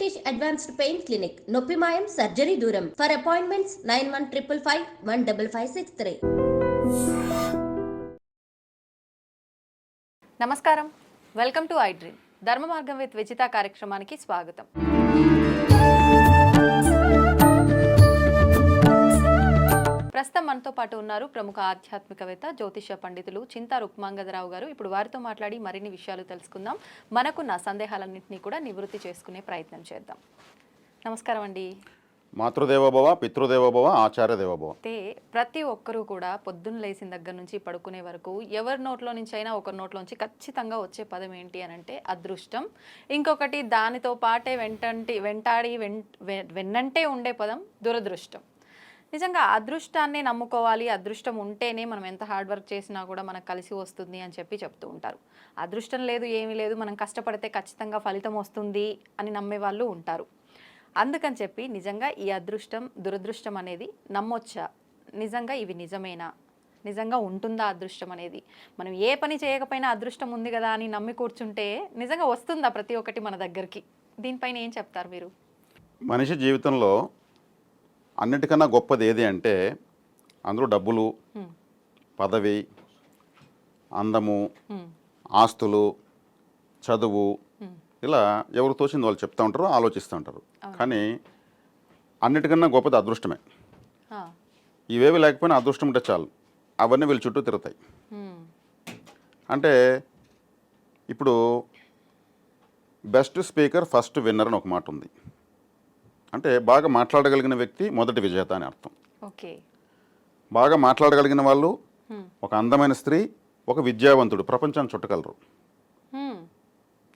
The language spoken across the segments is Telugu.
Rishikesh Advanced Pain Clinic, Noppimayam Surgery Duram. For appointments 9155515563. నమస్కారం, వెల్కమ్ టు ఐ డ్రీమ్. ధర్మ మార్గం విత్ విజిత కార్యక్రమానికి స్వాగతం. ప్రస్తుతం మనతో పాటు ఉన్నారు ప్రముఖ ఆధ్యాత్మికవేత్త, జ్యోతిష పండితులు చింతా రుక్మాంగదరావు గారు. ఇప్పుడు వారితో మాట్లాడి మరిన్ని విషయాలు తెలుసుకుందాం. మనకున్న సందేహాలన్నింటినీ కూడా నివృత్తి చేసుకునే ప్రయత్నం చేద్దాం. నమస్కారం అండి. మాతృదేవోభవ, పితృదేవోభవ, ఆచార్య దేవోభవ. అయితే ప్రతి ఒక్కరూ కూడా పొద్దున్న లేచిన దగ్గర నుంచి పడుకునే వరకు ఎవరి నోట్లో నుంచి అయినా ఒకరి నోట్లో నుంచి ఖచ్చితంగా వచ్చే పదం ఏంటి అని అంటే అదృష్టం. ఇంకొకటి దానితో పాటే వెన్నంటే ఉండే పదం దురదృష్టం. నిజంగా అదృష్టాన్ని నమ్ముకోవాలి, అదృష్టం ఉంటేనే మనం ఎంత హార్డ్ వర్క్ చేసినా కూడా మనకు కలిసి వస్తుంది అని చెప్తూ ఉంటారు. అదృష్టం లేదు, ఏమీ లేదు, మనం కష్టపడితే ఖచ్చితంగా ఫలితం వస్తుంది అని నమ్మే వాళ్ళు ఉంటారు. అందుకని చెప్పి నిజంగా ఈ అదృష్టం దురదృష్టం అనేది నమ్మొచ్చా? నిజంగా ఇవి నిజమేనా? నిజంగా ఉంటుందా అదృష్టం అనేది? మనం ఏ పని చేయకపోయినా అదృష్టం ఉంది కదా అని నమ్మి కూర్చుంటే నిజంగా వస్తుందా ప్రతి ఒక్కటి మన దగ్గరికి? దీనిపైన ఏం చెప్తారు మీరు? మనిషి జీవితంలో అన్నిటికన్నా గొప్పది ఏది అంటే అందులో డబ్బులు, పదవి, అందము, ఆస్తులు, చదువు, ఇలా ఎవరు తోచింది వాళ్ళు చెప్తూ ఉంటారు, ఆలోచిస్తూ ఉంటారు. కానీ అన్నిటికన్నా గొప్పది అదృష్టమే. ఇవేవి లేకపోయినా అదృష్టం ఉంటే చాలు, అవన్నీ వీళ్ళ చుట్టూ తిరుగుతాయి. అంటే ఇప్పుడు బెస్ట్ స్పీకర్ ఫస్ట్ విన్నర్ అని ఒక మాట ఉంది. అంటే బాగా మాట్లాడగలిగిన వ్యక్తి మొదటి విజేత అని అర్థం. ఓకే. బాగా మాట్లాడగలిగిన వాళ్ళు, ఒక అందమైన స్త్రీ, ఒక విద్యావంతుడు ప్రపంచాన్ని చుట్టగలరు.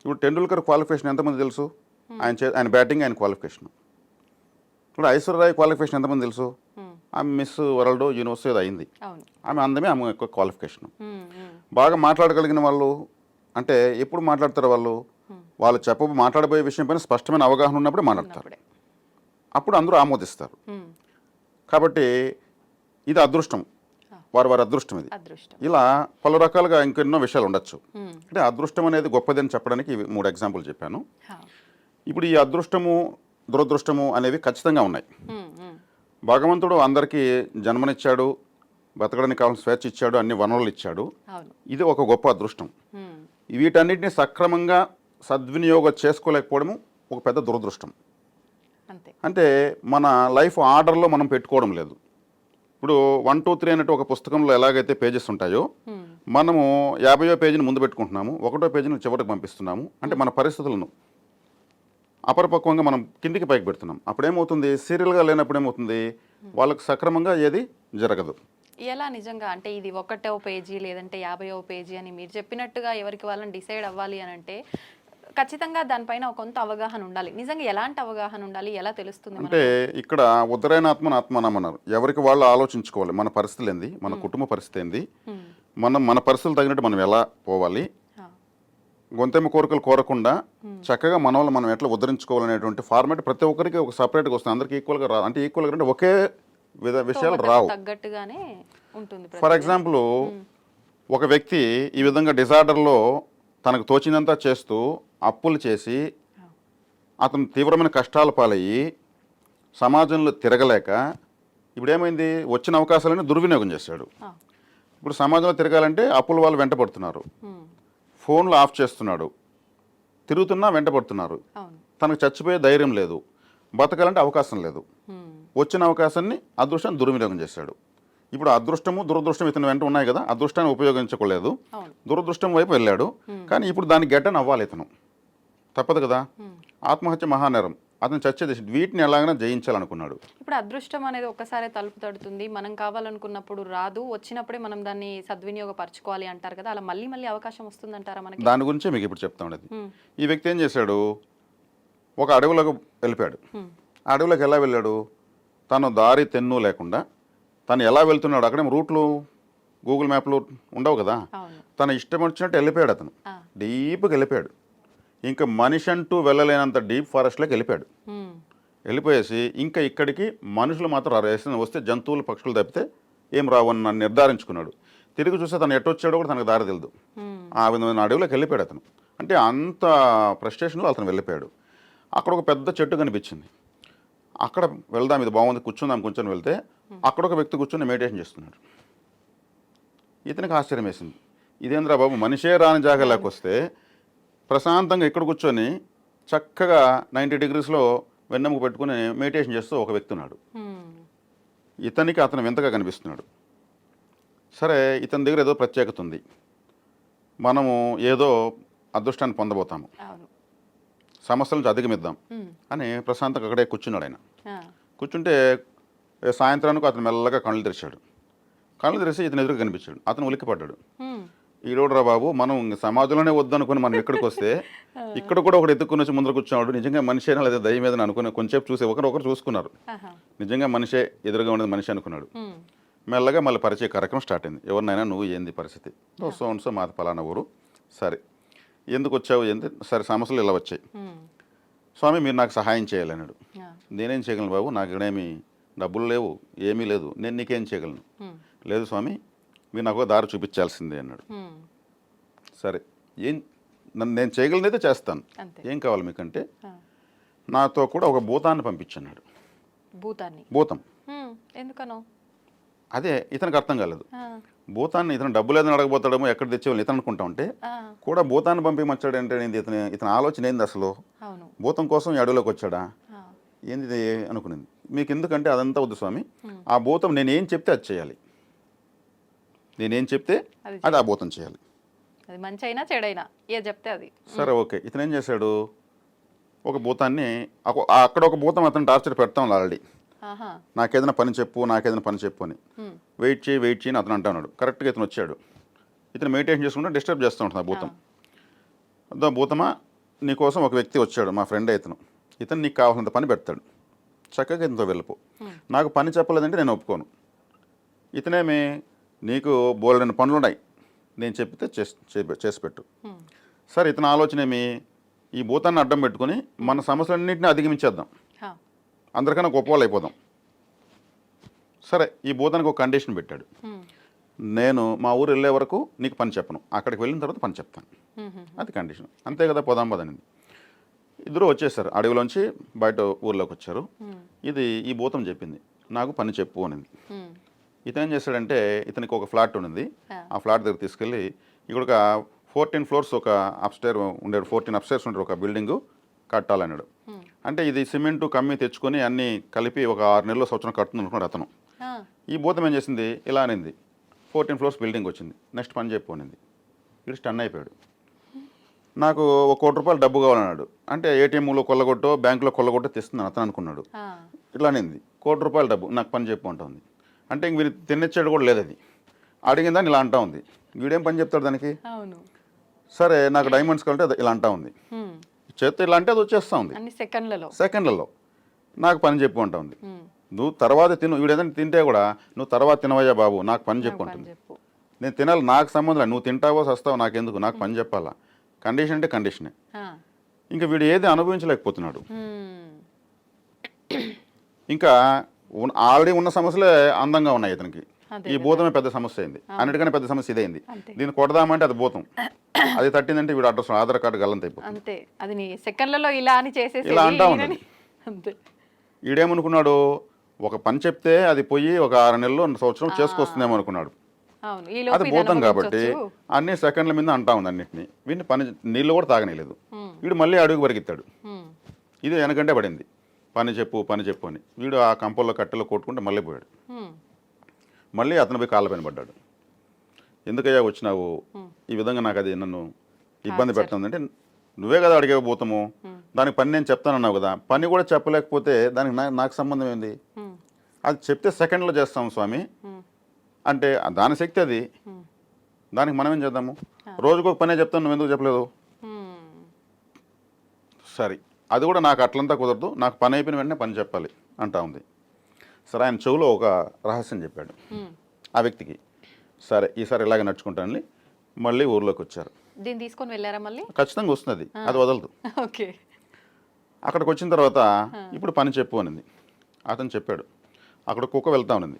ఇప్పుడు టెండూల్కర్ క్వాలిఫికేషన్ ఎంతమంది తెలుసు? ఆయన బ్యాటింగ్, ఆయన క్వాలిఫికేషన్. ఇప్పుడు ఐశ్వర్యరాయ్ క్వాలిఫికేషన్ ఎంతమంది తెలుసు? ఆమె మిస్ వరల్డ్ యూనివర్సిటీ అది అయింది. ఆమె అందమే ఆమె యొక్క క్వాలిఫికేషన్. బాగా మాట్లాడగలిగిన వాళ్ళు అంటే ఎప్పుడు మాట్లాడతారు? వాళ్ళు మాట్లాడబోయే విషయం పైన స్పష్టమైన అవగాహన ఉన్నప్పుడే మాట్లాడతారు, అప్పుడు అందరూ ఆమోదిస్తారు. కాబట్టి ఇది అదృష్టం, వారి అదృష్టం ఇది. ఇలా పలు రకాలుగా ఇంకెన్నో విషయాలు ఉండొచ్చు. అంటే అదృష్టం అనేది గొప్పదని చెప్పడానికి 3 ఎగ్జాంపుల్ చెప్పాను. ఇప్పుడు ఈ అదృష్టము దురదృష్టము అనేవి ఖచ్చితంగా ఉన్నాయి. భగవంతుడు అందరికీ జన్మనిచ్చాడు, బతకడానికి కావాల్సిన స్వేచ్ఛ ఇచ్చాడు, అన్ని వనరులు ఇచ్చాడు. ఇది ఒక గొప్ప అదృష్టం. వీటన్నిటిని సక్రమంగా సద్వినియోగం చేసుకోలేకపోవడము ఒక పెద్ద దురదృష్టం. అంటే మన లైఫ్ ఆర్డర్లో మనం పెట్టుకోవడం లేదు. ఇప్పుడు 1, 2, 3 అన్నట్టు ఒక పుస్తకంలో ఎలాగైతే పేజెస్ ఉంటాయో మనము 50వ పేజీని ముందు పెట్టుకుంటున్నాము, 1వ పేజీని చివరికి పంపిస్తున్నాము. అంటే మన పరిస్థితులను అపరిపక్వంగా మనం కిందికి పైకి పెడుతున్నాం. అప్పుడేమవుతుంది? సీరియల్గా లేనప్పుడు ఏమవుతుంది? వాళ్ళకి సక్రమంగా ఏది జరగదు. ఎలా నిజంగా అంటే ఇది 1వ పేజీ లేదంటే 50వ పేజీ అని మీరు చెప్పినట్టుగా ఎవరికి వాళ్ళని డిసైడ్ అవ్వాలి అని అంటే ఖచ్చితంగా దానిపైన కొంత అవగాహన ఉండాలి. నిజంగా ఎలాంటి అవగాహన ఉండాలి, ఎలా తెలుస్తుంది? అంటే ఇక్కడ ఉత్తరైనాత్మన ఆత్మనమన్నారు. ఎవరికి వాళ్ళు ఆలోచించుకోవాలి, మన పరిస్థితులు ఏంది, మన కుటుంబ పరిస్థితి ఏంది, మన పరిస్థితులు తగినట్టు మనం ఎలా పోవాలి, గొంతెమ్మ కోరికలు కోరకుండా చక్కగా మన వాళ్ళు మనం ఎట్లా ఉద్ధరించుకోవాలనేటువంటి ఫార్మాట్ ప్రతి ఒక్కరికి ఒక సపరేట్గా వస్తుంది. అందరికి ఈక్వల్గా రాదు. అంటే ఈక్వల్గా అంటే ఒకే విషయాలు రావు. తగ్గట్టుగానే ఉంటుంది. ఫర్ ఎగ్జాంపుల్, ఒక వ్యక్తి ఈ విధంగా డిజార్డర్లో తనకు తోచినంతా చేస్తూ అప్పులు చేసి అతను తీవ్రమైన కష్టాల పాలయ్యి సమాజంలో తిరగలేక ఇప్పుడు ఏమైంది? వచ్చిన అవకాశాలను దుర్వినియోగం చేశాడు. ఇప్పుడు సమాజంలో తిరగాలంటే అప్పుల వాళ్ళు వెంటబడుతున్నారు, ఫోన్లు ఆఫ్ చేస్తున్నాడు, తిరుగుతున్నా వెంటబడుతున్నారు. తనకు చచ్చిపోయే ధైర్యం లేదు, బతకాలంటే అవకాశం లేదు. వచ్చిన అవకాశాన్ని అదృష్టాన్ని దుర్వినియోగం చేశాడు. ఇప్పుడు అదృష్టము దురదృష్టం ఇతను వెంట ఉన్నాయి కదా, అదృష్టాన్ని ఉపయోగించుకోలేదు, దురదృష్టం వైపు వెళ్ళాడు. కానీ ఇప్పుడు దాన్ని గెడ్డని అవ్వాలి, ఇతను తప్పదు కదా. ఆత్మహత్య మహానేరం, అతను చచ్చేది. వీటిని ఎలాగైనా జయించాలనుకున్నాడు. ఇప్పుడు అదృష్టం అనేది ఒక్కసారి తలుపు తడుతుంది, మనం కావాలనుకున్నప్పుడు రాదు, వచ్చినప్పుడే మనం దాన్ని సద్వినియోగపరచుకోవాలి అంటారు కదా, అలా మళ్ళీ అవకాశం వస్తుందంటారా మనకి? దాని గురించే మీకు ఇప్పుడు చెప్తా ఉండేది. ఈ వ్యక్తి ఏం చేశాడు? ఒక అడవిలోకి వెళ్ళిపోయాడు. ఆ అడవిలోకి ఎలా వెళ్ళాడు? తను దారి తెన్ను లేకుండా తను ఎలా వెళ్తున్నాడు, అక్కడే రూట్లు గూగుల్ మ్యాప్లో ఉండవు కదా, తన ఇష్టం వచ్చినట్టు వెళ్ళిపోయాడు. అతను డీప్గా వెళ్ళిపోయాడు. ఇంకా మనిషి అంటూ వెళ్ళలేనంత డీప్ ఫారెస్ట్లోకి వెళ్ళిపోయాడు. వెళ్ళిపోయేసి ఇంకా ఇక్కడికి మనుషులు మాత్రం వస్తే జంతువులు పక్షులు తప్పితే ఏం రావని నిర్ధారించుకున్నాడు. తిరిగి చూస్తే తను ఎట్టొచ్చాడో కూడా తనకు దారి తెలియదు. ఆ విధమైన అడవిలోకి వెళ్ళిపోయాడు అతను. అంటే అంత ఫ్రస్ట్రేషన్లో అతను వెళ్ళిపోయాడు. అక్కడ ఒక పెద్ద చెట్టు కనిపించింది. అక్కడ వెళ్దాం, ఇది బాగుంది, కూర్చుందాం కూర్చొని వెళ్తే అక్కడ ఒక వ్యక్తి కూర్చొని మెడిటేషన్ చేస్తున్నాడు. ఇతనికి ఆశ్చర్యం వేసింది, ఇదేంద్రా బాబు, మనిషే రాని జాగాలోకి వస్తే ప్రశాంతంగా ఇక్కడ కూర్చొని చక్కగా 90 degreesలో వెన్నెముక పెట్టుకుని మెడిటేషన్ చేస్తూ ఒక వ్యక్తి ఉన్నాడు. ఇతనికి అతను వింతగా కనిపిస్తున్నాడు. సరే, ఇతని దగ్గర ఏదో ప్రత్యేకత ఉంది, మనము ఏదో అదృష్టాన్ని పొందబోతాము, సమస్యల నుంచి అధిగమిద్దాం అని ప్రశాంతంగా అక్కడే కూర్చున్నాడు. ఆయన కూర్చుంటే సాయంత్రానికి అతను మెల్లగా కళ్ళు తెరిచాడు. కళ్ళు తెరిచి ఇతను ఎదురుగా కనిపించాడు. అతను ఉలిక్కిపడ్డాడు. ఈరోడురా బాబు, మనం సమాజంలోనే వద్దనుకుని మనం ఎక్కడికి వస్తే ఇక్కడ కూడా ఒకటి ఎత్తుక్కుని వచ్చి ముందర కూర్చున్నాడు. నిజంగా మనిషి అయినా లేదా దయ్యం ఏదని అనుకుని కొంచెంసేపు చూసి ఒకరు చూసుకున్నారు. నిజంగా మనిషే ఎదురుగా ఉండేది మనిషి అనుకున్నాడు. మెల్లగా మళ్ళీ పరిచయ కార్యక్రమం స్టార్ట్ అయింది. ఎవరినైనా నువ్వు ఏంది పరిస్థితి, సో మాది పలానా ఊరు, సరే ఎందుకు వచ్చావు, ఏంది, సరే సమస్యలు ఇలా వచ్చాయి, స్వామి మీరు నాకు సహాయం చేయాలన్నాడు. నేనేం చేయగలను బాబు, నాకు ఇక్కడేమి డబ్బులు లేవు, ఏమీ లేదు, నేను నీకేం చేయగలను. లేదు స్వామి, మీరు నాకు దారి చూపించాల్సిందే అన్నాడు. సరే, నేను చేయగలనైతే చేస్తాను, ఏం కావాలి మీకంటే నాతో కూడా ఒక భూతాన్ని పంపించన్నాడు. భూతం ఎందుకనో అదే ఇతనికి అర్థం కాలేదు. భూతాన్ని ఇతను డబ్బు లేదని అడగబోతాడేమో, ఎక్కడ తెచ్చేవాళ్ళు ఇతను అనుకుంటా ఉంటే కూడా భూతాన్ని పంపించమంటాడు అంటే ఇతని ఆలోచన ఏంది అసలు, భూతం కోసం ఈ అడవిలోకి వచ్చాడా ఏంది అనుకునేది. మీకు ఎందుకంటే అదంతా వద్దు స్వామి, ఆ భూతం నేనేం చెప్తే అది చేయాలి, నేనేం చెప్తే అది ఆ భూతం చేయాలి, అది మంచి అయినా చెడైనా ఏ చెప్తే అది. సరే ఓకే, ఇతను ఏం చేశాడు, ఒక భూతాన్ని అక్కడ ఒక భూతం అతను టార్చర్ పెడతాం ఆల్రెడీ, నాకేదైనా పని చెప్పు అని వెయిట్ చేయి అని అతను అంటున్నాడు. కరెక్ట్గా ఇతను వచ్చాడు. ఇతను మెడిటేషన్ చేసుకుంటే డిస్టర్బ్ చేస్తూ ఉంటుంది ఆ భూతం. అదో భూతమా, నీకోసం ఒక వ్యక్తి వచ్చాడు, మా ఫ్రెండ్ ఇతను నీకు కావాల్సినంత పని పెడతాడు, చక్కగా ఇతనితో వెళ్ళిపో. నాకు పని చెప్పలేదంటే నేను ఒప్పుకోను. ఇతనేమి నీకు బోలెడైన పనులు ఉన్నాయి, నేను చెప్పితే చేసి పెట్టు. సరే, ఇతని ఆలోచన ఏమి, ఈ భూతాన్ని అడ్డం పెట్టుకుని మన సమస్యలన్నింటినీ అధిగమించేద్దాం, అందరికన్నా గొప్ప వాళ్ళు అయిపోదాం. సరే, ఈ భూతానికి ఒక కండిషన్ పెట్టాడు, నేను మా ఊరు వెళ్ళే వరకు నీకు పని చెప్పను, అక్కడికి వెళ్ళిన తర్వాత పని చెప్తాను, అది కండిషన్. అంతే కదా, పోదాం పదనింది. ఇద్దరు వచ్చేసారు, అడవిలోంచి బయట ఊర్లోకి వచ్చారు. ఈ భూతం చెప్పింది నాకు పని చెప్పు అనింది. ఇతను ఏం చేశాడంటే, ఇతనికి ఒక ఫ్లాట్ ఉండింది, ఆ ఫ్లాట్ దగ్గర తీసుకెళ్ళి ఇక్కడ ఒక 14 floors ఒక అప్స్టైర్ ఉండేది, 14 upstairs ఉండే ఒక బిల్డింగు కట్టాలన్నాడు. అంటే ఇది సిమెంటు కమ్మి తెచ్చుకొని అన్నీ కలిపి ఒక 6 నెలలు సంవత్సరం కడుతుంది అనుకున్నాడు అతను. ఈ భూతం ఏం చేసింది, ఇలా అనింది, 14 floors బిల్డింగ్ వచ్చింది, నెక్స్ట్ పని చెప్పు అనింది. వీడు స్టన్ అయిపోయాడు. నాకు ₹1 కోటి డబ్బు కావాలన్నాడు. అంటే ఏటీఎంలో కొల్లగొట్టో బ్యాంకులో కొల్లగొట్టో తెస్తున్నాను అతను అనుకున్నాడు. ఇట్లా అనింది, ₹1 కోటి డబ్బు నాకు పని చెప్పు అంటుంది. అంటే ఇంక వీరు తిన్నచ్చాడు కూడా లేదు, అది అడిగిన దాన్ని ఇలా అంటా ఉంది. వీడేం పని చెప్తాడు దానికి. సరే, నాకు డైమండ్స్ కావాలంటే ఇలా అంటా ఉంది, చేస్తే ఇలా అంటే అది వచ్చేస్తూ ఉంది సెకండ్లలో. నాకు పని చెప్పు అంటా ఉంది. నువ్వు తర్వాత తిను, వీడు ఏదైనా తింటే కూడా నువ్వు తర్వాత తినవయ్యా బాబు, నాకు పని చెప్పు అంటుంది. నేను తినాలి, నాకు సంబంధం లేదు, నువ్వు తింటావో సస్తావో నాకెందుకు, నాకు పని చెప్పాలా. కండిషన్ అంటే కండిషనే. ఇంకా వీడు ఏది అనుభవించలేకపోతున్నాడు. ఇంకా ఆల్రెడీ ఉన్న సమస్యలే అందంగా ఉన్నాయి ఇతనికి, ఈ భూతమే పెద్ద సమస్య అయింది, అన్నిటికన్నా పెద్ద సమస్య ఇదైంది. దీన్ని కొడదామంటే అది భూతం, అది తట్టిందంటే వీడు అడ్రస్ ఆధార్ కార్డు గల్లంత అయిపోతుంది. ఇలా అంటా ఉంది. ఈడేమనుకున్నాడు, ఒక పని చెప్తే అది పోయి ఒక 6 నెలలు సంవత్సరం చేసుకొస్తుందేమో అనుకున్నాడు. అది భూతం కాబట్టి అన్ని సెకండ్ల మీద అంటా ఉంది అన్నింటినీ. వీడిని నీళ్ళు కూడా తాగనేలేదు. వీడు మళ్ళీ అడుగు పరిగెత్తాడు. ఇది వెనకంటే పడింది, పని చెప్పు అని. వీడు ఆ కంపల్లో కట్టెలో కొట్టుకుంటే మళ్ళీ పోయాడు. మళ్ళీ అతను పోయి కాళ్ళ పైన పడ్డాడు. ఎందుకయ్యా వచ్చినావు, ఈ విధంగా నాకు అది నన్ను ఇబ్బంది పెడుతుందంటే, నువ్వే కదా అడిగే భూతము, దానికి పని నేను చెప్తానన్నావు కదా, పని కూడా చెప్పలేకపోతే దానికి నాకు సంబంధం ఏంది, అది చెప్తే సెకండ్లో చేస్తాము స్వామి అంటే దాని శక్తి అది, దానికి మనం ఏం చేద్దాము, రోజుకు ఒక పనే చెప్తాను, నువ్వు ఎందుకు చెప్పలేదు. సరే, అది కూడా నాకు అట్లంతా కుదరదు, నాకు పని అయిపోయిన వెంటనే పని చెప్పాలి అంటా ఉంది. సరే, ఆయన చెవులో ఒక రహస్యం చెప్పాడు ఆ వ్యక్తికి. సరే, ఈసారి ఇలాగే నడుచుకుంటానని మళ్ళీ ఊర్లోకి వచ్చారు. దీన్ని తీసుకొని వెళ్ళారా మళ్ళీ? ఖచ్చితంగా వస్తుంది, అది వదలదు. అక్కడికి వచ్చిన తర్వాత ఇప్పుడు పని చెప్పు అనింది. అతను చెప్పాడు. అక్కడ కుక్క వెళ్తా ఉన్నది.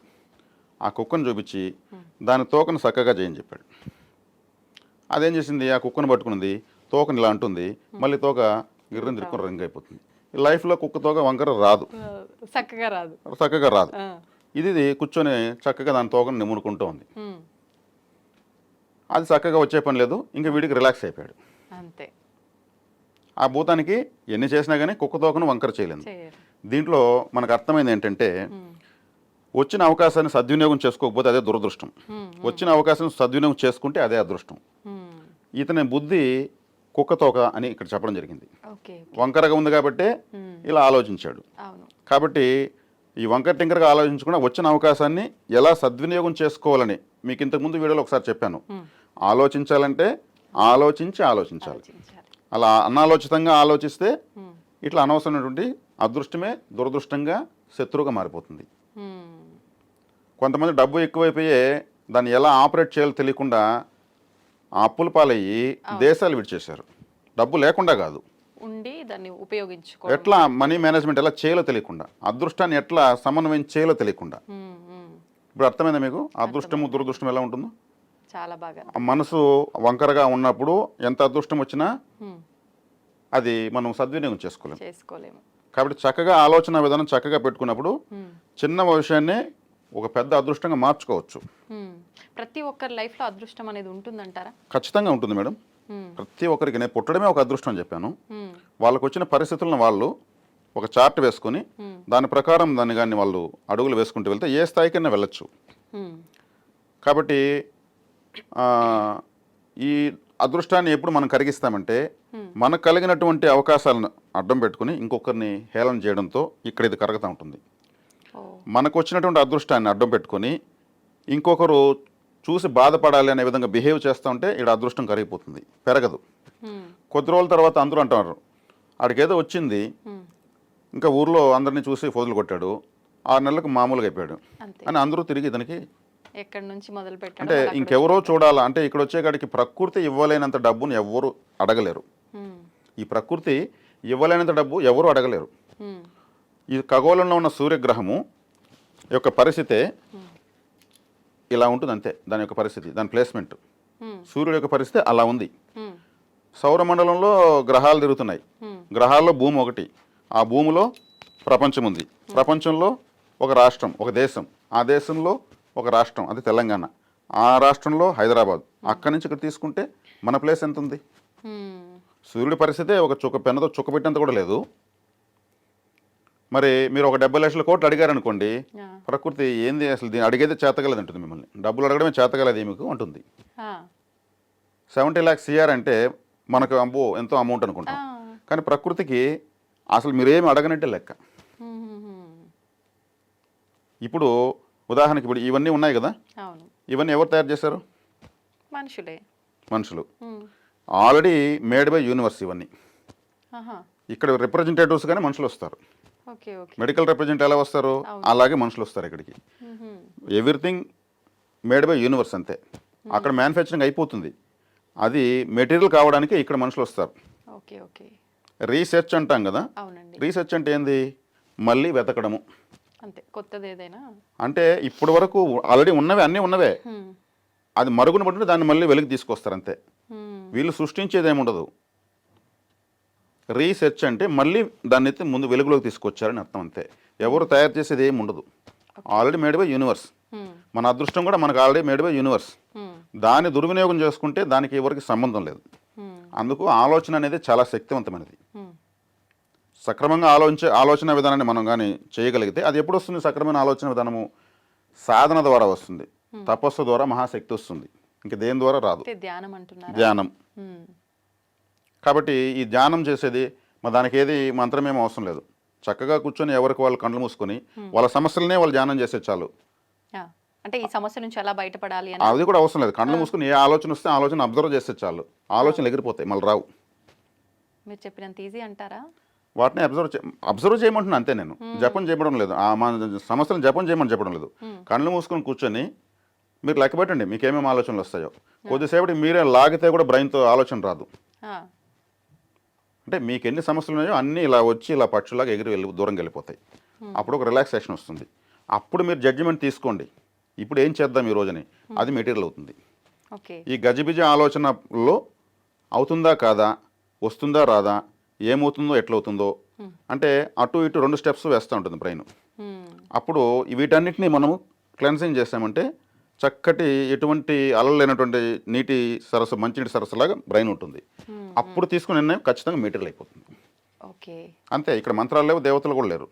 ఆ కుక్కను చూపించి దాని తోకను చక్కగా చేయని చెప్పాడు. అదేం చేసింది, ఆ కుక్కను పట్టుకున్నది, తోకను ఇలా అంటుంది, మళ్ళీ తోక గిర్రం తిరుక్కుని రంగు అయిపోతుంది. లైఫ్లో కుక్కతోక వంకర రాదు, చక్కగా రాదు. చక్కగా రాదు. ఆ. ఇది కూర్చొని చక్కగా దాని తోకను నిమురుకుంటూ ఉంది. ఉమ్. అది చక్కగా వచ్చే పని లేదు, ఇంకా వీడికి రిలాక్స్ అయిపోయాడు. అంతే. ఆ భూతానికి ఎన్ని చేసినా కానీ కుక్కతోకను వంకర చేయలేదు. చేయరు. దీంట్లో మనకు అర్థమైంది ఏంటంటే వచ్చిన అవకాశాన్ని సద్వినియోగం చేసుకోకపోతే అదే దురదృష్టం, వచ్చిన అవకాశాన్ని సద్వినియోగం చేసుకుంటే అదే అదృష్టం. ఇతని బుద్ధి కుక్కతోక అని ఇక్కడ చెప్పడం జరిగింది. ఓకే. వంకరగా ఉంది కాబట్టి ఇలా ఆలోచించాడు. అవును. కాబట్టి ఈ వంకర టింకరగా ఆలోచించకుండా వచ్చిన అవకాశాన్ని ఎలా సద్వినియోగం చేసుకోవాలని మీకు ఇంతకుముందు వీడియోలో ఒకసారి చెప్పాను. ఆలోచించాలంటే ఆలోచించాలి. ఆలోచించాలి. అలా అనాలోచితంగా ఆలోచిస్తే ఇట్లా అనవసరమైనటువంటి అదృష్టమే దురదృష్టంగా శత్రువుగా మారిపోతుంది. కొంతమంది డబ్బు ఎక్కువైపోయే దాన్ని ఎలా ఆపరేట్ చేయాలో తెలియకుండా అప్పుల పాలయ్యి దేశాలు విడిచేశారు. డబ్బు లేకుండా కాదు, ఉండి దాన్ని ఉపయోగించుకో, ఎట్లా మనీ మేనేజ్మెంట్ ఎలా చేయాలో తెలియకుండా, అదృష్టాన్ని ఎట్లా సమన్వయం చేయాలో తెలియకుండా. ఇప్పుడు అర్థమైందా మీకు అదృష్టము దురదృష్టం ఎలా ఉంటుందో? చాలా బాగా. మనసు వంకరగా ఉన్నప్పుడు ఎంత అదృష్టం వచ్చినా అది మనం సద్వినియోగం చేసుకోలేము. కాబట్టి చక్కగా ఆలోచన విధానం చక్కగా పెట్టుకున్నప్పుడు చిన్న విషయాన్నే ఒక పెద్ద అదృష్టంగా మార్చుకోవచ్చు. ప్రతి ఒక్కరి లైఫ్లో అదృష్టం అనేది ఉంటుందంటారా? ఖచ్చితంగా ఉంటుంది మేడం. ప్రతి ఒక్కరికి నేను పుట్టడమే ఒక అదృష్టం అని చెప్పాను. వాళ్ళకు వచ్చిన పరిస్థితులను వాళ్ళు ఒక చార్ట్ వేసుకొని దాని ప్రకారం దాన్ని కానీ వాళ్ళు అడుగులు వేసుకుంటూ వెళ్తే ఏ స్థాయికైనా వెళ్ళొచ్చు. కాబట్టి ఈ అదృష్టాన్ని ఎప్పుడు మనం కరిగిస్తామంటే మనకు కలిగినటువంటి అవకాశాలను అడ్డం పెట్టుకుని ఇంకొకరిని హేళన చేయడంతో ఇక్కడ ఇది కరుగుతూ ఉంటుంది. మనకు వచ్చినటువంటి అదృష్టాన్ని అడ్డం పెట్టుకొని ఇంకొకరు చూసి బాధపడాలి అనే విధంగా బిహేవ్ చేస్తూ ఉంటే ఇక్కడ అదృష్టం కరిగిపోతుంది, పెరగదు. కొద్ది రోజుల తర్వాత అందరూ అంటారు ఆడికేదో వచ్చింది, ఇంకా ఊర్లో అందరినీ చూసి ఫోజులు కొట్టాడు, 6 నెలలకు మామూలుగా అయిపోయాడు అని అందరూ తిరిగి ఇతనికి ఎక్కడి నుంచి మొదలు పెట్టాడు అంటే ఇంకెవరో చూడాలా అంటే ఇక్కడ వచ్చేకాడికి ప్రకృతి ఇవ్వలేనంత డబ్బును ఎవరు అడగలేరు. ఈ ప్రకృతి ఇవ్వలేనంత డబ్బు ఎవరు అడగలేరు. ఈ ఖగోళంలో ఉన్న సూర్యగ్రహము యొక్క పరిస్థితే ఇలా ఉంటుంది అంతే. దాని యొక్క పరిస్థితి, దాని ప్లేస్మెంట్, సూర్యుడు యొక్క పరిస్థితి అలా ఉంది. సౌరమండలంలో గ్రహాలు తిరుగుతున్నాయి. గ్రహాల్లో భూమి ఒకటి, ఆ భూమిలో ప్రపంచం ఉంది. ప్రపంచంలో ఒక రాష్ట్రం, ఒక దేశం, ఆ దేశంలో ఒక రాష్ట్రం, అది తెలంగాణ, ఆ రాష్ట్రంలో హైదరాబాద్. అక్కడి నుంచి ఇక్కడ తీసుకుంటే మన ప్లేస్ ఎంత ఉంది? సూర్యుడి పరిస్థితే ఒక చుక్క పెన్నతో చుక్క పెట్టినంత కూడా లేదు. మరి మీరు ఒక 70 లక్షల కోట్లు అడిగారనుకోండి, ప్రకృతి ఏంది అసలు దీన్ని అడిగేది చేతగలదు అంటుంది. మిమ్మల్ని డబ్బులు అడగడమే చేతగలదు మీకు అంటుంది. 70 lakhs CR అంటే మనకు అబ్బో ఎంతో అమౌంట్ అనుకుంటాం, కానీ ప్రకృతికి అసలు మీరేమి అడగనంటే లెక్క. ఇప్పుడు ఉదాహరణకి ఇప్పుడు ఇవన్నీ ఉన్నాయి కదా, ఇవన్నీ ఎవరు తయారు చేశారు? మనుషులు. ఆల్రెడీ మేడ్ బై యూనివర్స్ ఇవన్నీ. ఇక్కడ రిప్రజెంటేటివ్స్ కానీ మనుషులు వస్తారు. మెడికల్ రిప్రజెంట్ ఎలా వస్తారు అలాగే మనుషులు వస్తారు ఇక్కడికి. ఎవ్రీథింగ్ మేడ్ బై యూనివర్స్ అంతే. అక్కడ మ్యానుఫ్యాక్చరింగ్ అయిపోతుంది, అది మెటీరియల్ కావడానికి ఇక్కడ మనుషులు వస్తారు. రీసెర్చ్ అంటాం కదా, రీసెర్చ్ అంటే ఏంది? మళ్ళీ వెతకడము అంటే ఇప్పటి వరకు ఆల్రెడీ ఉన్నవే, అన్నీ ఉన్నవే, అది మరుగున పడితే దాన్ని మళ్ళీ వెలికి తీసుకొస్తారు అంతే. వీళ్ళు సృష్టించేది ఏముండదు. రీసెర్చ్ అంటే మళ్ళీ దాన్ని అయితే ముందు వెలుగులోకి తీసుకొచ్చారని అర్థం అంతే. ఎవరు తయారు చేసేది ఏమి ఉండదు, ఆల్రెడీ మేడ్ బై యూనివర్స్. మన అదృష్టం కూడా మనకు ఆల్రెడీ మేడ్ బై యూనివర్స్. దాన్ని దుర్వినియోగం చేసుకుంటే దానికి ఎవరికి సంబంధం లేదు. అందుకు ఆలోచన అనేది చాలా శక్తివంతమైనది. సక్రమంగా ఆలోచన విధానాన్ని మనం కానీ చేయగలిగితే అది ఎప్పుడు వస్తుంది? సక్రమైన ఆలోచన విధానము సాధన ద్వారా వస్తుంది, తపస్సు ద్వారా మహాశక్తి వస్తుంది, ఇంక దేని ద్వారా రాదు. ధ్యానం. కాబట్టి ఈ ధ్యానం చేసేది దానికి ఏది మంత్రమేమో అవసరం లేదు. చక్కగా కూర్చొని ఎవరికి వాళ్ళు కళ్ళు మూసుకొని వాళ్ళ సమస్యలనే వాళ్ళు ధ్యానం చేసే చాలు. అంటే ఈ సమస్య నుంచి ఎలా బయటపడాలి అది కూడా అవసరం లేదు. కళ్ళు మూసుకొని ఏ ఆలోచన వస్తే ఆలోచన అబ్జర్వ్ చేస్తే చాలు, ఆలోచనలు ఎగిరిపోతాయి, మళ్ళీ రావు. మీరు చెప్పినంత ఈజీ అంటారా? వాటిని అబ్జర్వ్ చేయమంటున్నా అంతే. నేను జపం చేయడం లేదు, మన సమస్యలను జపం చేయమని చెప్పడం లేదు. కళ్ళు మూసుకొని కూర్చొని మీరు లెక్క పెట్టండి మీకు ఏమేమి ఆలోచనలు వస్తాయో. కొద్దిసేపటి మీరే లాగితే కూడా బ్రెయిన్తో ఆలోచన రాదు. అంటే మీకు ఎన్ని సమస్యలు ఉన్నాయో అన్నీ ఇలా వచ్చి ఇలా పక్షులాగా ఎగిరి దూరంగా వెళ్ళిపోతాయి. అప్పుడు ఒక రిలాక్సేషన్ వస్తుంది. అప్పుడు మీరు జడ్జిమెంట్ తీసుకోండి, ఇప్పుడు ఏం చేద్దాం ఈ రోజుని, అది మెటీరియల్ అవుతుంది. ఈ గజిబిజ ఆలోచనలో అవుతుందా కాదా, వస్తుందా రాదా, ఏమవుతుందో ఎట్లవుతుందో అంటే అటు ఇటు 2 స్టెప్స్ వేస్తూ ఉంటుంది బ్రెయిన్. హ్మ్. అప్పుడు వీటన్నిటిని మనము క్లెన్సింగ్ చేసామంటే చక్కటి ఎటువంటి అలలు లేనటువంటి నీటి సరస్సు, మంచినీటి సరస్సులాగా బ్రెయిన్ ఉంటుంది. అప్పుడు తీసుకున్న నిర్ణయం ఖచ్చితంగా మెటీరియల్ అయిపోతుంది. ఓకే. అంతే, ఇక్కడ మంత్రాలు లేవు, దేవతలు కూడా లేరు.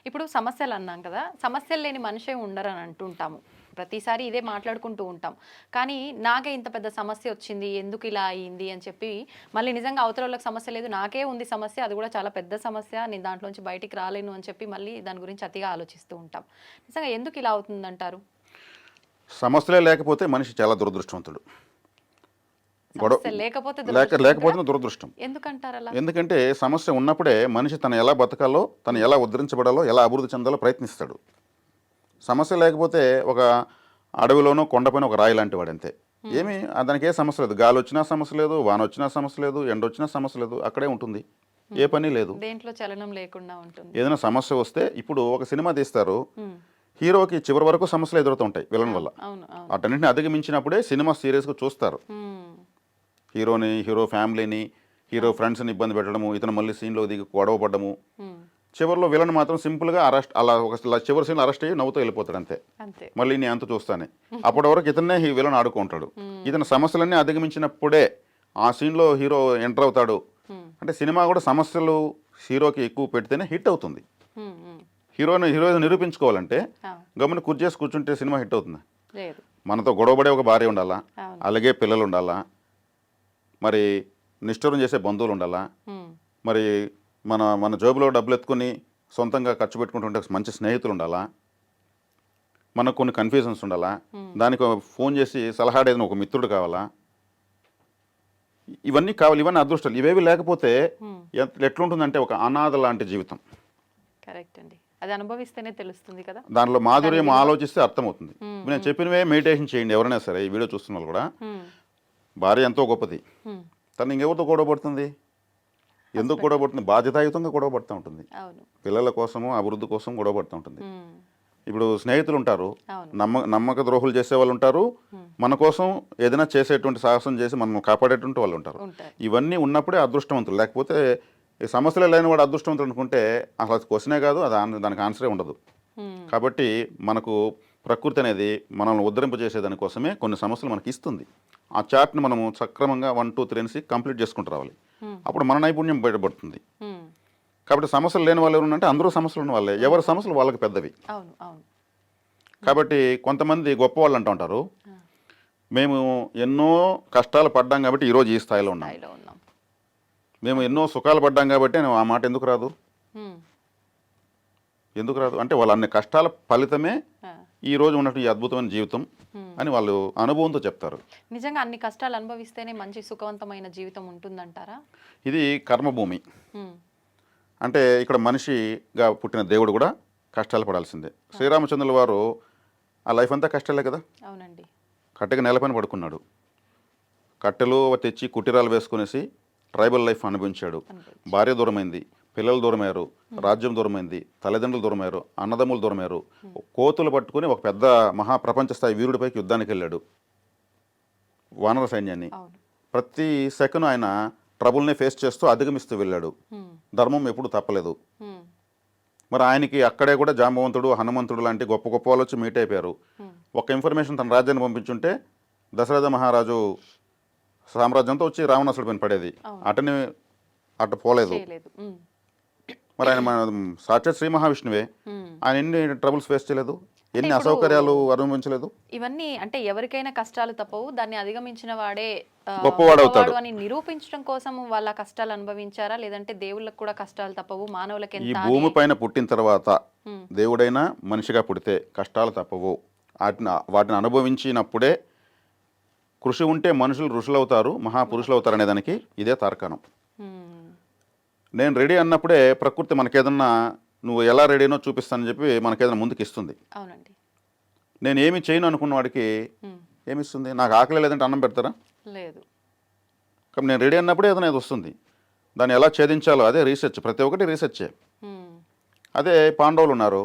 ఇప్పుడు సమస్యలు అన్నాం కదా, సమస్యలు లేని మనిషే ఉండరు అని అంటుంటాము. ప్రతిసారి ఇదే మాట్లాడుకుంటూ ఉంటాం. కానీ నాకే ఇంత పెద్ద సమస్య వచ్చింది, ఎందుకు ఇలా అయ్యింది అని చెప్పి మళ్ళీ నిజంగా అవతల వాళ్ళకి సమస్య లేదు, నాకే ఉంది సమస్య, అది కూడా చాలా పెద్ద సమస్య, నేను దాంట్లోంచి బయటికి రాలేను అని చెప్పి మళ్ళీ దాని గురించి అతిగా ఆలోచిస్తూ ఉంటాం. నిజంగా ఎందుకు ఇలా అవుతుందంటారు? సమస్యలే లేకపోతే మనిషి చాలా దురదృష్టవంతుడు. సమస్య లేకపోతే లేకపోతే దురదృష్టం. ఎందుకంటారు అలా? ఎందుకంటే సమస్య ఉన్నప్పుడే మనిషి తను ఎలా బతకాలో, తను ఎలా ఉద్ధరించబడాలో, ఎలా అభివృద్ధి చెందాలో ప్రయత్నిస్తాడు. సమస్య లేకపోతే ఒక అడవిలోనో కొండపైన ఒక రాయి లాంటి వాడు అంతే. ఏమి దానికి ఏ సమస్య లేదు. గాలి వచ్చినా సమస్య లేదు, వాన వచ్చినా సమస్య లేదు, ఎండ వచ్చినా సమస్య లేదు, అక్కడే ఉంటుంది, ఏ పని లేదు, దేంట్లో చలనం లేకుండా ఉంటుంది. ఏదైనా సమస్య వస్తే ఇప్పుడు ఒక సినిమా తీస్తారు, హీరోకి చివరి వరకు సమస్యలు ఎదురుతుంటాయి విలన్ వల్ల. వాటన్నింటిని అధిగమించినప్పుడే సినిమా సీరియస్గా చూస్తారు. హీరోని, హీరో ఫ్యామిలీని, హీరో ఫ్రెండ్స్ని ఇబ్బంది పెట్టడము, ఇతను మళ్ళీ సీన్లో దిగి గొడవ పడ్డము, చివరిలో విలన్ మాత్రం సింపుల్గా అరెస్ట్, అలా ఒక చివరి సీన్లో అరెస్ట్ అయ్యి నవ్వుతూ వెళ్ళిపోతాడు అంతే. మళ్ళీ నేను అంత చూస్తానే, అప్పటి వరకు ఇతన్నే విలన్ ఆడుకుంటాడు. ఇతని సమస్యలన్నీ అధిగమించినప్పుడే ఆ సీన్లో హీరో ఎంటర్ అవుతాడు. అంటే సినిమా కూడా సమస్యలు హీరోకి ఎక్కువ పెడితేనే హిట్ అవుతుంది. హీరో నిరూపించుకోవాలంటే గమని కుర్చేసి కూర్చుంటే సినిమా హిట్ అవుతుంది. మనతో గొడవపడే ఒక భార్య ఉండాలా, అలాగే పిల్లలు ఉండాలా, మరి నిష్ఠూరం చేసే బంధువులు ఉండాలా, మరి మన జోబులో డబ్బులు ఎత్తుకుని సొంతంగా ఖర్చు పెట్టుకుంటుంటే మంచి స్నేహితులు ఉండాలా, మనకు కొన్ని కన్ఫ్యూజన్స్ ఉండాలా, దానికి ఫోన్ చేసి సలహా అడిగిన ఒక మిత్రుడు కావాలా, ఇవన్నీ కావాలి. ఇవన్నీ అదృష్టాలు. ఇవేవి లేకపోతే ఎట్లుంటుందంటే ఒక అనాథ లాంటి జీవితం. కరెక్ట్ అండి, అది అనుభవిస్తేనే తెలుస్తుంది కదా. దానిలో మాధుర్యం ఆలోచిస్తే అర్థమవుతుంది. నేను చెప్పినవే మెడిటేషన్ చేయండి ఎవరైనా సరే, ఈ వీడియో చూస్తున్న వాళ్ళు కూడా. భార్య ఎంతో గొప్పది, తను ఇంకెవరితో గొడవపడుతుంది? ఎందుకు గొడవపడుతుంది? బాధ్యతాయుతంగా గొడవపడుతూ ఉంటుంది, పిల్లల కోసము, అభివృద్ధి కోసం గొడవపడుతూ ఉంటుంది. ఇప్పుడు స్నేహితులు ఉంటారు, నమ్మక ద్రోహులు చేసే వాళ్ళు ఉంటారు, మన కోసం ఏదైనా చేసేటువంటి సాహసం చేసి మనం కాపాడేటువంటి వాళ్ళు ఉంటారు. ఇవన్నీ ఉన్నప్పుడే అదృష్టవంతులు. లేకపోతే ఈ సమస్యలే లేని వాడు అదృష్టవంతులు అనుకుంటే అసలు అది క్వశ్చనే కాదు, అది దానికి ఆన్సరే ఉండదు. కాబట్టి మనకు ప్రకృతి అనేది మనల్ని ఉద్ధరింపజేసే దానికోసమే కొన్ని సమస్యలు మనకి ఇస్తుంది. ఆ చార్ట్ని మనము సక్రమంగా 1, 2, 3 అనేసి కంప్లీట్ చేసుకుంటూ రావాలి. అప్పుడు మన నైపుణ్యం బయటపడుతుంది. కాబట్టి సమస్యలు లేని వాళ్ళు ఎవరుంటే అందరూ సమస్యలు ఉన్న వాళ్ళే, ఎవరి సమస్యలు వాళ్ళకి పెద్దవి. కాబట్టి కొంతమంది గొప్ప వాళ్ళు అంటూ ఉంటారు, మేము ఎన్నో కష్టాలు పడ్డాం కాబట్టి ఈరోజు ఈ స్థాయిలో ఉన్నాం, మేము ఎన్నో సుఖాలు పడ్డాం కాబట్టి ఆ మాట ఎందుకు రాదు అంటే వాళ్ళు అన్ని కష్టాల ఫలితమే ఈ రోజు ఉన్నట్టు ఈ అద్భుతమైన జీవితం అని వాళ్ళు అనుభవంతో చెప్తారు. నిజంగా అన్ని కష్టాలు అనుభవిస్తేనే మంచి సుఖవంతమైన జీవితం ఉంటుందంటారా? ఇది కర్మభూమి. అంటే ఇక్కడ మనిషిగా పుట్టిన దేవుడు కూడా కష్టాలు పడాల్సిందే. శ్రీరామచంద్రుల వారు ఆ లైఫ్ అంతా కష్టాలే కదా. అవునండి. కట్టెగా నేలపైన పడుకున్నాడు, కట్టెలు తెచ్చి కుటీరాలు వేసుకునేసి ట్రైబల్ లైఫ్ అనుభవించాడు. భార్య దూరమైంది, పిల్లలు దూరమయ్యారు, రాజ్యం దూరమైంది, తల్లిదండ్రులు దూరమయ్యారు, అన్నదమ్ములు దూరమయ్యారు. కోతులు పట్టుకుని ఒక పెద్ద మహాప్రపంచ స్థాయి వీరుడిపైకి యుద్ధానికి వెళ్ళాడు, వానర సైన్యాన్ని. ప్రతి సెకండ్ ఆయన ట్రబుల్ని ఫేస్ చేస్తూ అధిగమిస్తూ వెళ్ళాడు. ధర్మం ఎప్పుడు తప్పలేదు. మరి ఆయనకి అక్కడే కూడా జాంబవంతుడు, హనుమంతుడు లాంటి గొప్ప గొప్ప వాళ్ళు వచ్చి మీట్ అయిపోయారు. ఒక ఇన్ఫర్మేషన్ తన రాజ్యాన్ని పంపించుంటే దశరథ మహారాజు సామ్రాజ్యంతో వచ్చి రావణాసుడి పైన పడేది. అటు పోలేదు. మరి ఆయన మన సాక్షాత్ శ్రీ మహావిష్ణువే, ఆయన ఎన్ని ట్రబుల్స్ ఫేస్ చేయలేదు, ఎన్ని అసౌకర్యాలు అనుభవించలేదు. ఇవన్నీ అంటే ఎవరికైనా కష్టాలు తప్పవు, దాన్ని అధిగమించిన వాడే గొప్పవాడవుతాడు అని నిరూపించడం కోసం వాళ్ళ కష్టాలు అనుభవించారా, లేదంటే దేవుళ్ళకి కూడా కష్టాలు తప్పవు, మానవులకి ఈ భూమి పైన పుట్టిన తర్వాత దేవుడైనా మనిషిగా పుడితే కష్టాలు తప్పవు, వాటిని అనుభవించినప్పుడే కృషి ఉంటే మనుషులు ఋషులు అవుతారు, మహాపురుషులు అవుతారు అనేదానికి ఇదే తార్కాణం. నేను రెడీ అన్నప్పుడే ప్రకృతి మనకేదన్నా నువ్వు ఎలా రెడీనో చూపిస్తానని చెప్పి మనకేదైనా ముందుకు ఇస్తుంది. అవునండి. నేను ఏమి చేయను అనుకున్న వాడికి ఏమి ఇస్తుంది? నాకు ఆకలి లేదంటే అన్నం పెడతారా? లేదు. కాబట్టి నేను రెడీ అన్నప్పుడే ఏదైనా వస్తుంది. దాన్ని ఎలా ఛేదించాలో అదే రీసెర్చ్, ప్రతి ఒక్కటి రీసెర్చే. అదే పాండవులు ఉన్నారు,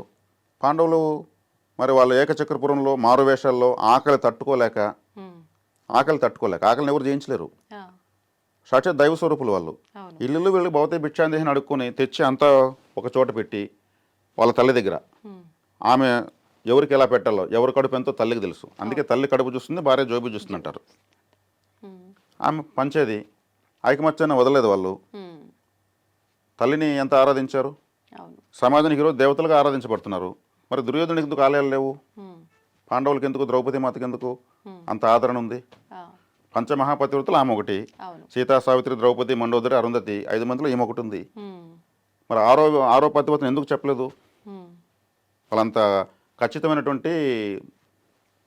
పాండవులు మరి వాళ్ళు ఏకచక్రపురంలో మారువేషాల్లో ఆకలిని ఎవరు జయించలేరు. సాక్షాత్ దైవ స్వరూపులు వాళ్ళు. అవును. ఇల్లు వీళ్ళు భవతే భిక్షాందేహిని అడుక్కొని తెచ్చి అంతా ఒక చోట పెట్టి వాళ్ళ తల్లి దగ్గర ఆమె ఎవరికి ఎలా పెట్టాలో ఎవరి కడుపు ఎంతో తల్లికి తెలుసు. అందుకే తల్లి కడుపు చూస్తుంది, భార్య జోబు చూస్తుంది అంటారు. ఆమె పంచేది ఐకమత్యాన్ని వదలలేదు వాళ్ళు. తల్లిని ఎంత ఆరాధించారు. అవును. సమాజానికి ఈరోజు దేవతలుగా ఆరాధించబడుతున్నారు. మరి దుర్యోధనుడికి ఎందుకు ఆలయాలు లేవు, పాండవులకి ఎందుకు, ద్రౌపది మాతకి ఎందుకు అంత ఆదరణ ఉంది? పంచమహాపతివ్రతలు ఆమె ఒకటి, అవును. సీతా, సావిత్రి, ద్రౌపది, మండోదరి, అరుంధతి 5 మందిలో ఈమె ఒకటి ఉంది. మరి ఆరో పతివ్రతను ఎందుకు చెప్పలేదు? వాళ్ళంత ఖచ్చితమైనటువంటి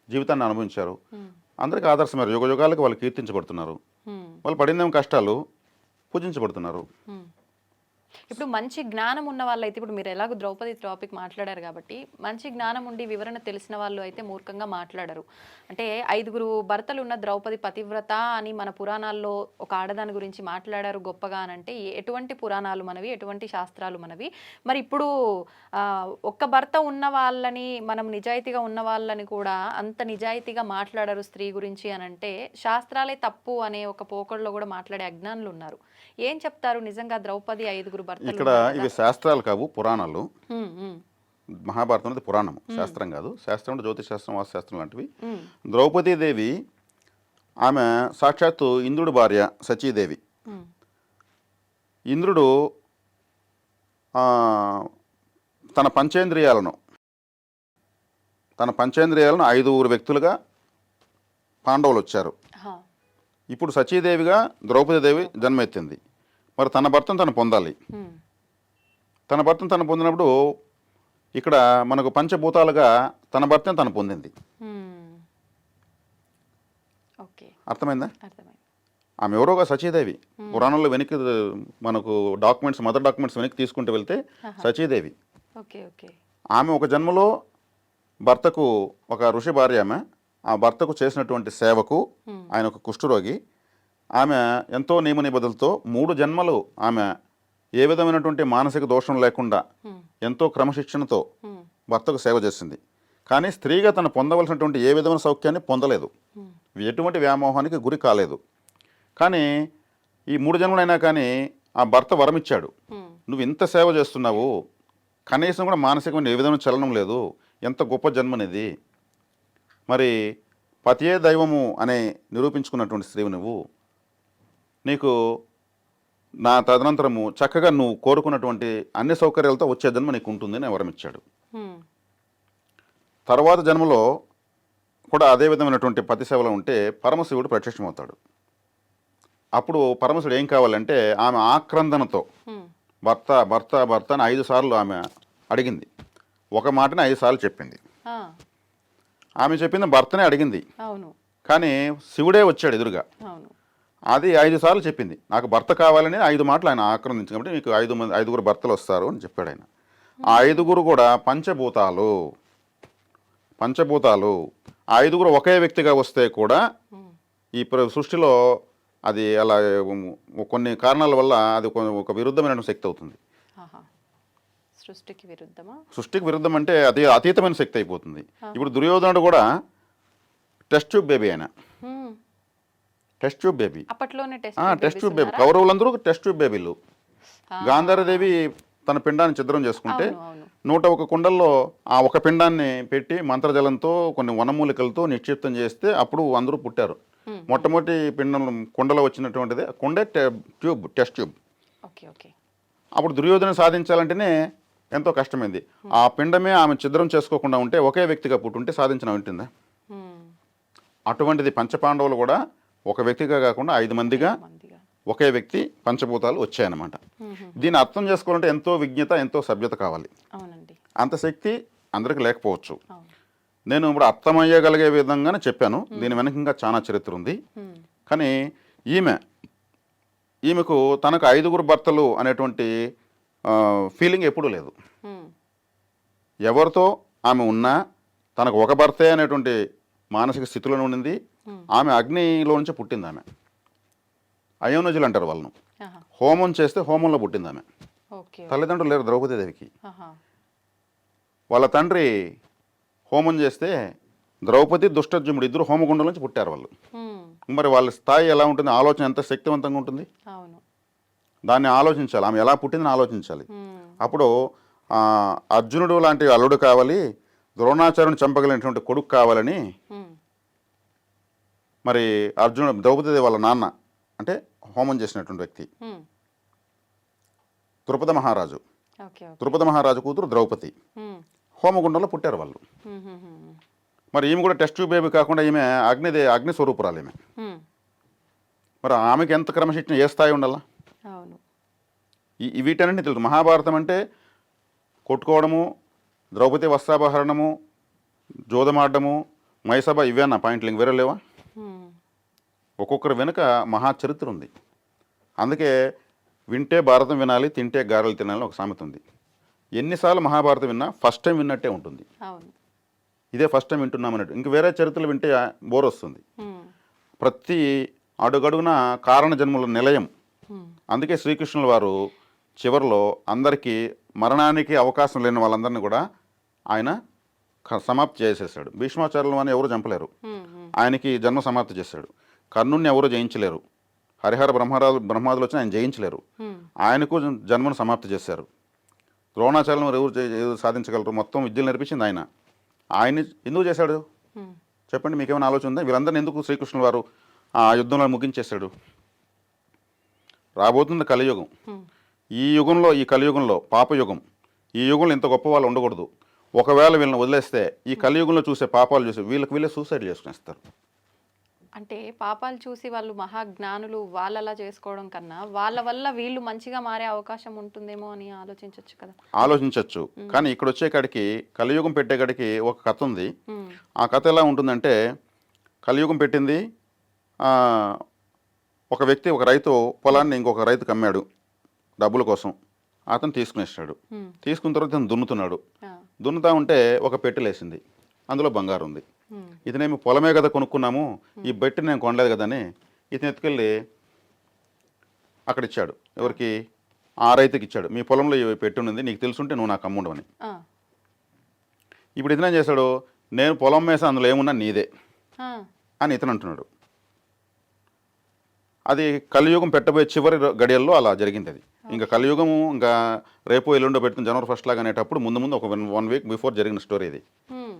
జీవితాన్ని అనుభవించారు. అందరికీ ఆదర్శమైన యుగ యుగాలకు వాళ్ళు కీర్తించబడుతున్నారు. వాళ్ళు పడిందేమో కష్టాలు, పూజించబడుతున్నారు. ఇప్పుడు మంచి జ్ఞానం ఉన్న వాళ్ళు అయితే, ఇప్పుడు మీరు ఎలాగో ద్రౌపది టాపిక్ మాట్లాడారు కాబట్టి, మంచి జ్ఞానం ఉండి వివరణ తెలిసిన వాళ్ళు అయితే మూర్ఖంగా మాట్లాడరు. అంటే 5 భర్తలు ఉన్న ద్రౌపది పతివ్రత అని మన పురాణాల్లో ఒక ఆడదాని గురించి మాట్లాడారు గొప్పగా అని అంటే ఎటువంటి పురాణాలు మనవి, ఎటువంటి శాస్త్రాలు మనవి? మరి ఇప్పుడు ఒక్క భర్త ఉన్న వాళ్ళని, మనం నిజాయితీగా ఉన్న వాళ్ళని కూడా అంత నిజాయితీగా మాట్లాడరు స్త్రీ గురించి అని అంటే, శాస్త్రాలే తప్పు అనే ఒక పోకడలో కూడా మాట్లాడే అజ్ఞానులు ఉన్నారు. ఏం చెప్తారు? నిజంగా ద్రౌపది 5 భర్తలు ఇక్కడ ఇవి శాస్త్రాలు కావు, పురాణాలు. మహాభారతం అనేది పురాణము, శాస్త్రం కాదు. శాస్త్రం అంటే జ్యోతిష్ శాస్త్రం, వాస్తుశాస్త్రం లాంటివి. ద్రౌపదీదేవి ఆమె సాక్షాత్తు ఇంద్రుడి భార్య సచీదేవి. ఇంద్రుడు తన పంచేంద్రియాలను 5 వ్యక్తులుగా పాండవులు వచ్చారు. ఇప్పుడు సచీదేవిగా ద్రౌపదీదేవి జన్మెత్తింది. మరి తన భర్తను తను పొందాలి. తన భర్తను తను పొందినప్పుడు ఇక్కడ మనకు పంచభూతాలుగా తన భర్తను తను పొందింది. అర్థమైందా? ఆమె ఎవరోగా సచీదేవి. పురాణంలో వెనక్కి మనకు మదర్ డాక్యుమెంట్స్ వెనక్కి తీసుకుంటూ వెళ్తే సచీదేవి. ఆమె ఒక జన్మలో భర్తకు, ఒక ఋషి భార్య ఆమె, ఆ భర్తకు చేసినటువంటి సేవకు, ఆయన ఒక కుష్ఠరోగి, ఆమె ఎంతో నియమ నిబద్ధతలతో 3 జన్మలు ఆమె ఏ విధమైనటువంటి మానసిక దోషం లేకుండా ఎంతో క్రమశిక్షణతో భర్తకు సేవ చేసింది. కానీ స్త్రీగా తను పొందవలసినటువంటి ఏ విధమైన సౌఖ్యాన్ని పొందలేదు, ఎటువంటి వ్యామోహానికి గురి కాలేదు. కానీ ఈ 3 జన్మలైనా కానీ ఆ భర్త వరమిచ్చాడు, నువ్వు ఇంత సేవ చేస్తున్నావు, కనీసం కూడా మానసికమైన ఏ విధమైన చలనం లేదు, ఎంత గొప్ప జన్మనిది, మరి పతియే దైవము అనే నిరూపించుకున్నటువంటి స్త్రీవు నువ్వు, నీకు నా తదనంతరము చక్కగా నువ్వు కోరుకున్నటువంటి అన్ని సౌకర్యాలతో వచ్చే జన్మ నీకు ఉంటుంది అని వరమిచ్చాడు. తర్వాత జన్మలో కూడా అదే విధమైనటువంటి పతి సేవలో ఉంటే పరమశివుడు ప్రత్యక్షమవుతాడు. అప్పుడు పరమశివుడు ఏం కావాలంటే, ఆమె ఆక్రందనతో భర్త భర్త భర్త అని 5 సార్లు ఆమె అడిగింది. ఒక మాటని 5 సార్లు చెప్పింది. ఆమె చెప్పింది భర్తనే అడిగింది, కానీ శివుడే వచ్చాడు ఎదురుగా. అది 5 సార్లు చెప్పింది, నాకు భర్త కావాలని 5 మాటలు ఆయన ఆక్రందించింది. కాబట్టి మీకు 5 భర్తలు వస్తారు అని చెప్పాడు ఆయన. ఆ 5 కూడా పంచభూతాలు. ఆ 5 ఒకే వ్యక్తిగా వస్తే కూడా ఈ సృష్టిలో అది అలా కొన్ని కారణాల వల్ల అది ఒక విరుద్ధమైన శక్తి అవుతుంది. సృష్టికి విరుద్ధం అంటే అది అతీతమైన శక్తి అయిపోతుంది. ఇప్పుడు దుర్యోధనుడు కూడా టెస్ట్ ట్యూబ్ బేబీ ఆయన. Test tube baby, test tube baby. కౌరవులందరూ టెస్ట్ ట్యూబ్ బేబీలు. గాంధారదేవి తన పిండాన్ని ఛిద్రం చేసుకుంటే 101 కుండల్లో ఆ ఒక పిండాన్ని పెట్టి మంత్రజలంతో కొన్ని వనమూలికలతో నిక్షిప్తం చేస్తే అప్పుడు అందరూ పుట్టారు. మొట్టమొదటి పిండం కుండలో వచ్చినటువంటిది కుండే ట్యూబ్, టెస్ట్ ట్యూబ్. అప్పుడు దుర్యోధన సాధించాలంటేనే ఎంతో కష్టమైంది. ఆ పిండమే ఆమె ఛిద్రం చేసుకోకుండా ఉంటే, ఒకే వ్యక్తిగా పుట్టుంటే సాధించిన ఉంటుందా? అటువంటిది పంచపాండవులు కూడా ఒక వ్యక్తిగా కాకుండా 5 మందిగా ఒకే వ్యక్తి పంచభూతాలు వచ్చాయన్నమాట. దీన్ని అర్థం చేసుకోవాలంటే ఎంతో విజ్ఞత, ఎంతో సభ్యత కావాలి. అంత శక్తి అందరికి లేకపోవచ్చు. నేను ఇప్పుడు అర్థమయ్యగలిగే విధంగానే చెప్పాను. దీని వెనక ఇంకా చాలా చరిత్ర ఉంది. కానీ ఈమెకు తనకు 5 భర్తలు అనేటువంటి ఫీలింగ్ ఎప్పుడూ లేదు. ఎవరితో ఆమె ఉన్నా తనకు ఒక భర్తే అనేటువంటి మానసిక స్థితిలో ఉండింది. ఆమె అగ్నిలో నుంచి పుట్టింది. ఆమె అయోనజులు అంటారు వాళ్ళను. హోమం చేస్తే హోమంలో పుట్టింది ఆమె. తల్లిదండ్రులు లేరు ద్రౌపదీదేవికి. వాళ్ళ తండ్రి హోమం చేస్తే ద్రౌపది, దుష్టజుముడు 2 హోమగుండం నుంచి పుట్టారు వాళ్ళు. మరి వాళ్ళ స్థాయి ఎలా ఉంటుంది, ఆలోచన ఎంత శక్తివంతంగా ఉంటుంది, అవును. దాన్ని ఆలోచించాలి. ఆమె ఎలా పుట్టిందని ఆలోచించాలి. ఉమ్, అప్పుడు అర్జునుడు లాంటి అల్లుడు కావాలి, ద్రోణాచార్యుని చంపగలిగినటువంటి కొడుకు కావాలని ఉమ్, మరి అర్జునుడు ద్రౌపది వాళ్ళ నాన్న అంటే హోమం చేసినటువంటి వ్యక్తి ఉమ్, ద్రుపద మహారాజు. Okay okay. ద్రుపద మహారాజు కూతురు ద్రౌపది ఉమ్, హోమగుండంలో పుట్టారు వాళ్ళు. ఉమ్, ఉమ్, ఉమ్, మరి ఈమె కూడా టెస్ట్ ట్యూబ్ బేబీ కాకుండా ఈమె అగ్ని స్వరూపురాలు ఈమె. ఉమ్, మరి ఆమెకి ఎంత క్రమశిక్షణ, ఏ స్థాయి ఉండాలా? అవును. వీటన్నింటినీ తెలుసు. మహాభారతం అంటే కొట్టుకోవడము, ద్రౌపది వస్త్రాపహరణము, జోదమాడము, మైసభ, ఇవేనా పాయింట్లు, ఇంక వేరే లేవా? ఉమ్, ఒక్కొక్కరి వెనుక మహాచరిత్ర ఉంది. అందుకే వింటే భారతం వినాలి, తింటే గారెలు తినాలని ఒక సామెత ఉంది. ఎన్నిసార్లు మహాభారతం విన్నా ఫస్ట్ టైం విన్నట్టే ఉంటుంది. అవును. ఇదే ఫస్ట్ టైం వింటున్నామన్నట్టు. ఇంక వేరే చరిత్రలు వింటే బోర్ వస్తుంది. ఉమ్, ప్రతి అడుగడుగున కారణ జన్మల నిలయం. ఉమ్, అందుకే శ్రీకృష్ణుల వారు చివరిలో అందరికీ మరణానికి అవకాశం లేని వాళ్ళందరినీ కూడా ఆయన సమాప్తి చేసేసాడు. భీష్మాచార్యులు అని ఎవరు చంపలేరు, ఉమ్, ఉమ్, ఆయనకి జన్మ సమాప్తి చేశాడు. కర్ణుణ్ణి ఎవరు జయించలేరు, హరిహర బ్రహ్మాదులు వచ్చి ఆయన జయించలేరు, ఉమ్, ఆయనకు జన్మను సమాప్తి చేశారు. ద్రోణాచార్యులు ఎవరు సాధించగలరు, మొత్తం విద్యలు నేర్పించింది ఆయన. ఆయన్ని ఎందుకు చేశాడు ఉమ్, చెప్పండి, మీకేమైనా ఆలోచన ఉందా? వీళ్ళందరినీ ఎందుకు శ్రీకృష్ణుల వారు ఆ యుద్ధంలో ముగించేశాడు? రాబోతుంది కలియుగం. ఉమ్, ఈ యుగంలో, ఈ కలియుగంలో, పాపయుగం, ఈ యుగంలో ఇంత గొప్ప వాళ్ళు ఉండకూడదు. ఒకవేళ వీళ్ళని వదిలేస్తే ఈ కలియుగంలో చూసే పాపాలు చూసి వీళ్ళే సూసైడ్ చేసుకునేస్తారు. అంటే పాపాలు చూసి వాళ్ళు మహాజ్ఞానులు వాళ్ళలా చేసుకోవడం కన్నా వాళ్ళ వల్ల వీళ్ళు మంచిగా మారే అవకాశం ఉంటుందేమో అని ఆలోచించవచ్చు కదా. ఆలోచించవచ్చు. కానీ ఇక్కడ వచ్చే కాడికి, కలియుగం పెట్టే కాడికి ఒక కథ ఉంది. ఉమ్, ఆ కథ ఎలా ఉంటుందంటే, కలియుగం పెట్టింది ఒక వ్యక్తి, ఒక రైతు పొలాన్ని ఇంకొక రైతుకు అమ్మాడు డబ్బుల కోసం. అతను తీసుకునేసాడు. ఉమ్, తీసుకున్న తర్వాత ఇతను దున్నుతున్నాడు. ఆ, దున్నుతా ఉంటే ఒక పెట్టెలేసింది, అందులో బంగారు ఉంది. ఉమ్, ఇతనేమి పొలమే కదా కొనుక్కున్నాము, ఈ బెట్టి నేను కొనలేదు కదా అని ఇతను ఎత్తుకెళ్ళి అక్కడ ఇచ్చాడు. ఎవరికి? ఆ రైతుకి ఇచ్చాడు. మీ పొలంలో ఈ పెట్టి ఉంది, నీకు తెలుసుంటే నువ్వు నాకు అమ్ముండు అని. ఆ, ఇప్పుడు ఇతనేం చేశాడు, నేను పొలం వేసా, అందులో ఏమున్నా నీదే ఆ, అని ఇతను అంటున్నాడు. అది కలియుగం పెట్టబోయే చివరి గడియల్లో అలా జరిగింది. అది ఇంకా కలియుగము ఇంకా రేపు ఎల్లుండో పెడుతుంది జనవరి 1 లాగా అనేటప్పుడు ముందు ఒక 1 వీక్ బిఫోర్ జరిగిన స్టోరీ ఇది. ఉమ్,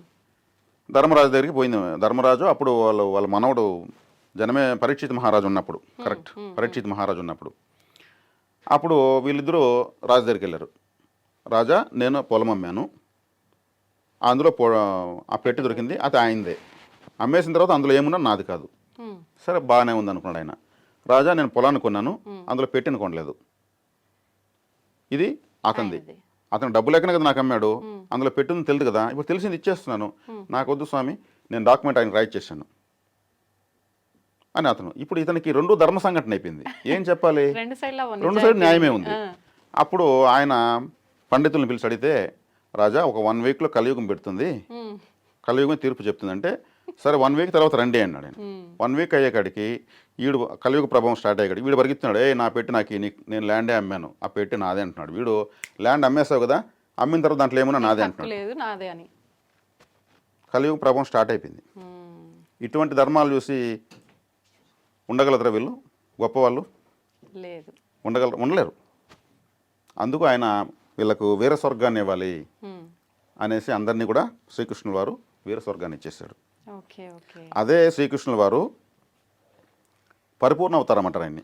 ధర్మరాజు దగ్గరికి పోయింది. ధర్మరాజు అప్పుడు వాళ్ళ మనవడు జనమే పరీక్షిత్ మహారాజు ఉన్నప్పుడు, కరెక్ట్, పరీక్షిత్ మహారాజు ఉన్నప్పుడు. అప్పుడు వీళ్ళిద్దరూ రాజు దగ్గరికి వెళ్ళారు. రాజా, నేను పొలం అమ్మాను, అందులో ఆ పెట్టి దొరికింది, అది ఆయనదే. అమ్మేసిన తర్వాత అందులో ఏమున్నా నాది కాదు. ఉమ్, సరే, బాగానే ఉంది అనుకున్నాడు ఆయన. రాజా, నేను పొలాన్ని కొన్నాను, అందులో పెట్టిన కొనలేదు, ఇది అతనిది. ఆయనది. అతను డబ్బు లేకనే కదా నాకు అమ్మాడు, అందులో పెట్టింది తెలియదు కదా, ఇప్పుడు తెలిసింది ఇచ్చేస్తున్నాను, నాకు వద్దు స్వామి, నేను డాక్యుమెంట్ ఆయన రైట్ చేశాను అని అతను. ఇప్పుడు ఇతనికి రెండు ధర్మ సంఘటన అయిపోయింది. ఏం చెప్పాలి? రెండు సైడ్ల రెండు సైడ్ న్యాయమే ఉంది. అప్పుడు ఆయన పండితులను పిలిచి అడిగితే, రాజా ఒక 1 వీక్లో కలియుగం పెడుతుంది, కలియుగం తీర్పు చెప్తుంది అంటే, సరే 1 వీక్ తర్వాత రండి అన్నాడు ఆయన. 1 వీక్ అయ్యేకాడికి వీడు కలియుగ ప్రభావం స్టార్ట్ అయ్యాడు. వీడు పరిగెత్తున్నాడు, నా పెట్టి నాకు నేను ల్యాండే అమ్మాను, ఆ పెట్టి నాదే అంటున్నాడు. వీడు ల్యాండ్ అమ్మేసావు కదా, అమ్మిన తర్వాత దాంట్లో ఏమన్నా నాదే అంటున్నాడు. లేదు నాదే అని కలియుగ ప్రభావం స్టార్ట్ అయిపోయింది. ఇటువంటి ధర్మాలు చూసి ఉండగలరా వీళ్ళు గొప్పవాళ్ళు? లేదు, ఉండలేరు. అందుకు ఆయన వీళ్ళకు వీర స్వర్గాన్ని ఇవ్వాలి అనేసి అందరినీ కూడా శ్రీకృష్ణుల వారు వీర స్వర్గాన్ని ఇచ్చేసాడు. Okay okay. అదే శ్రీకృష్ణుల వారు పరిపూర్ణ అవతారం అంటారు ఆయన్ని.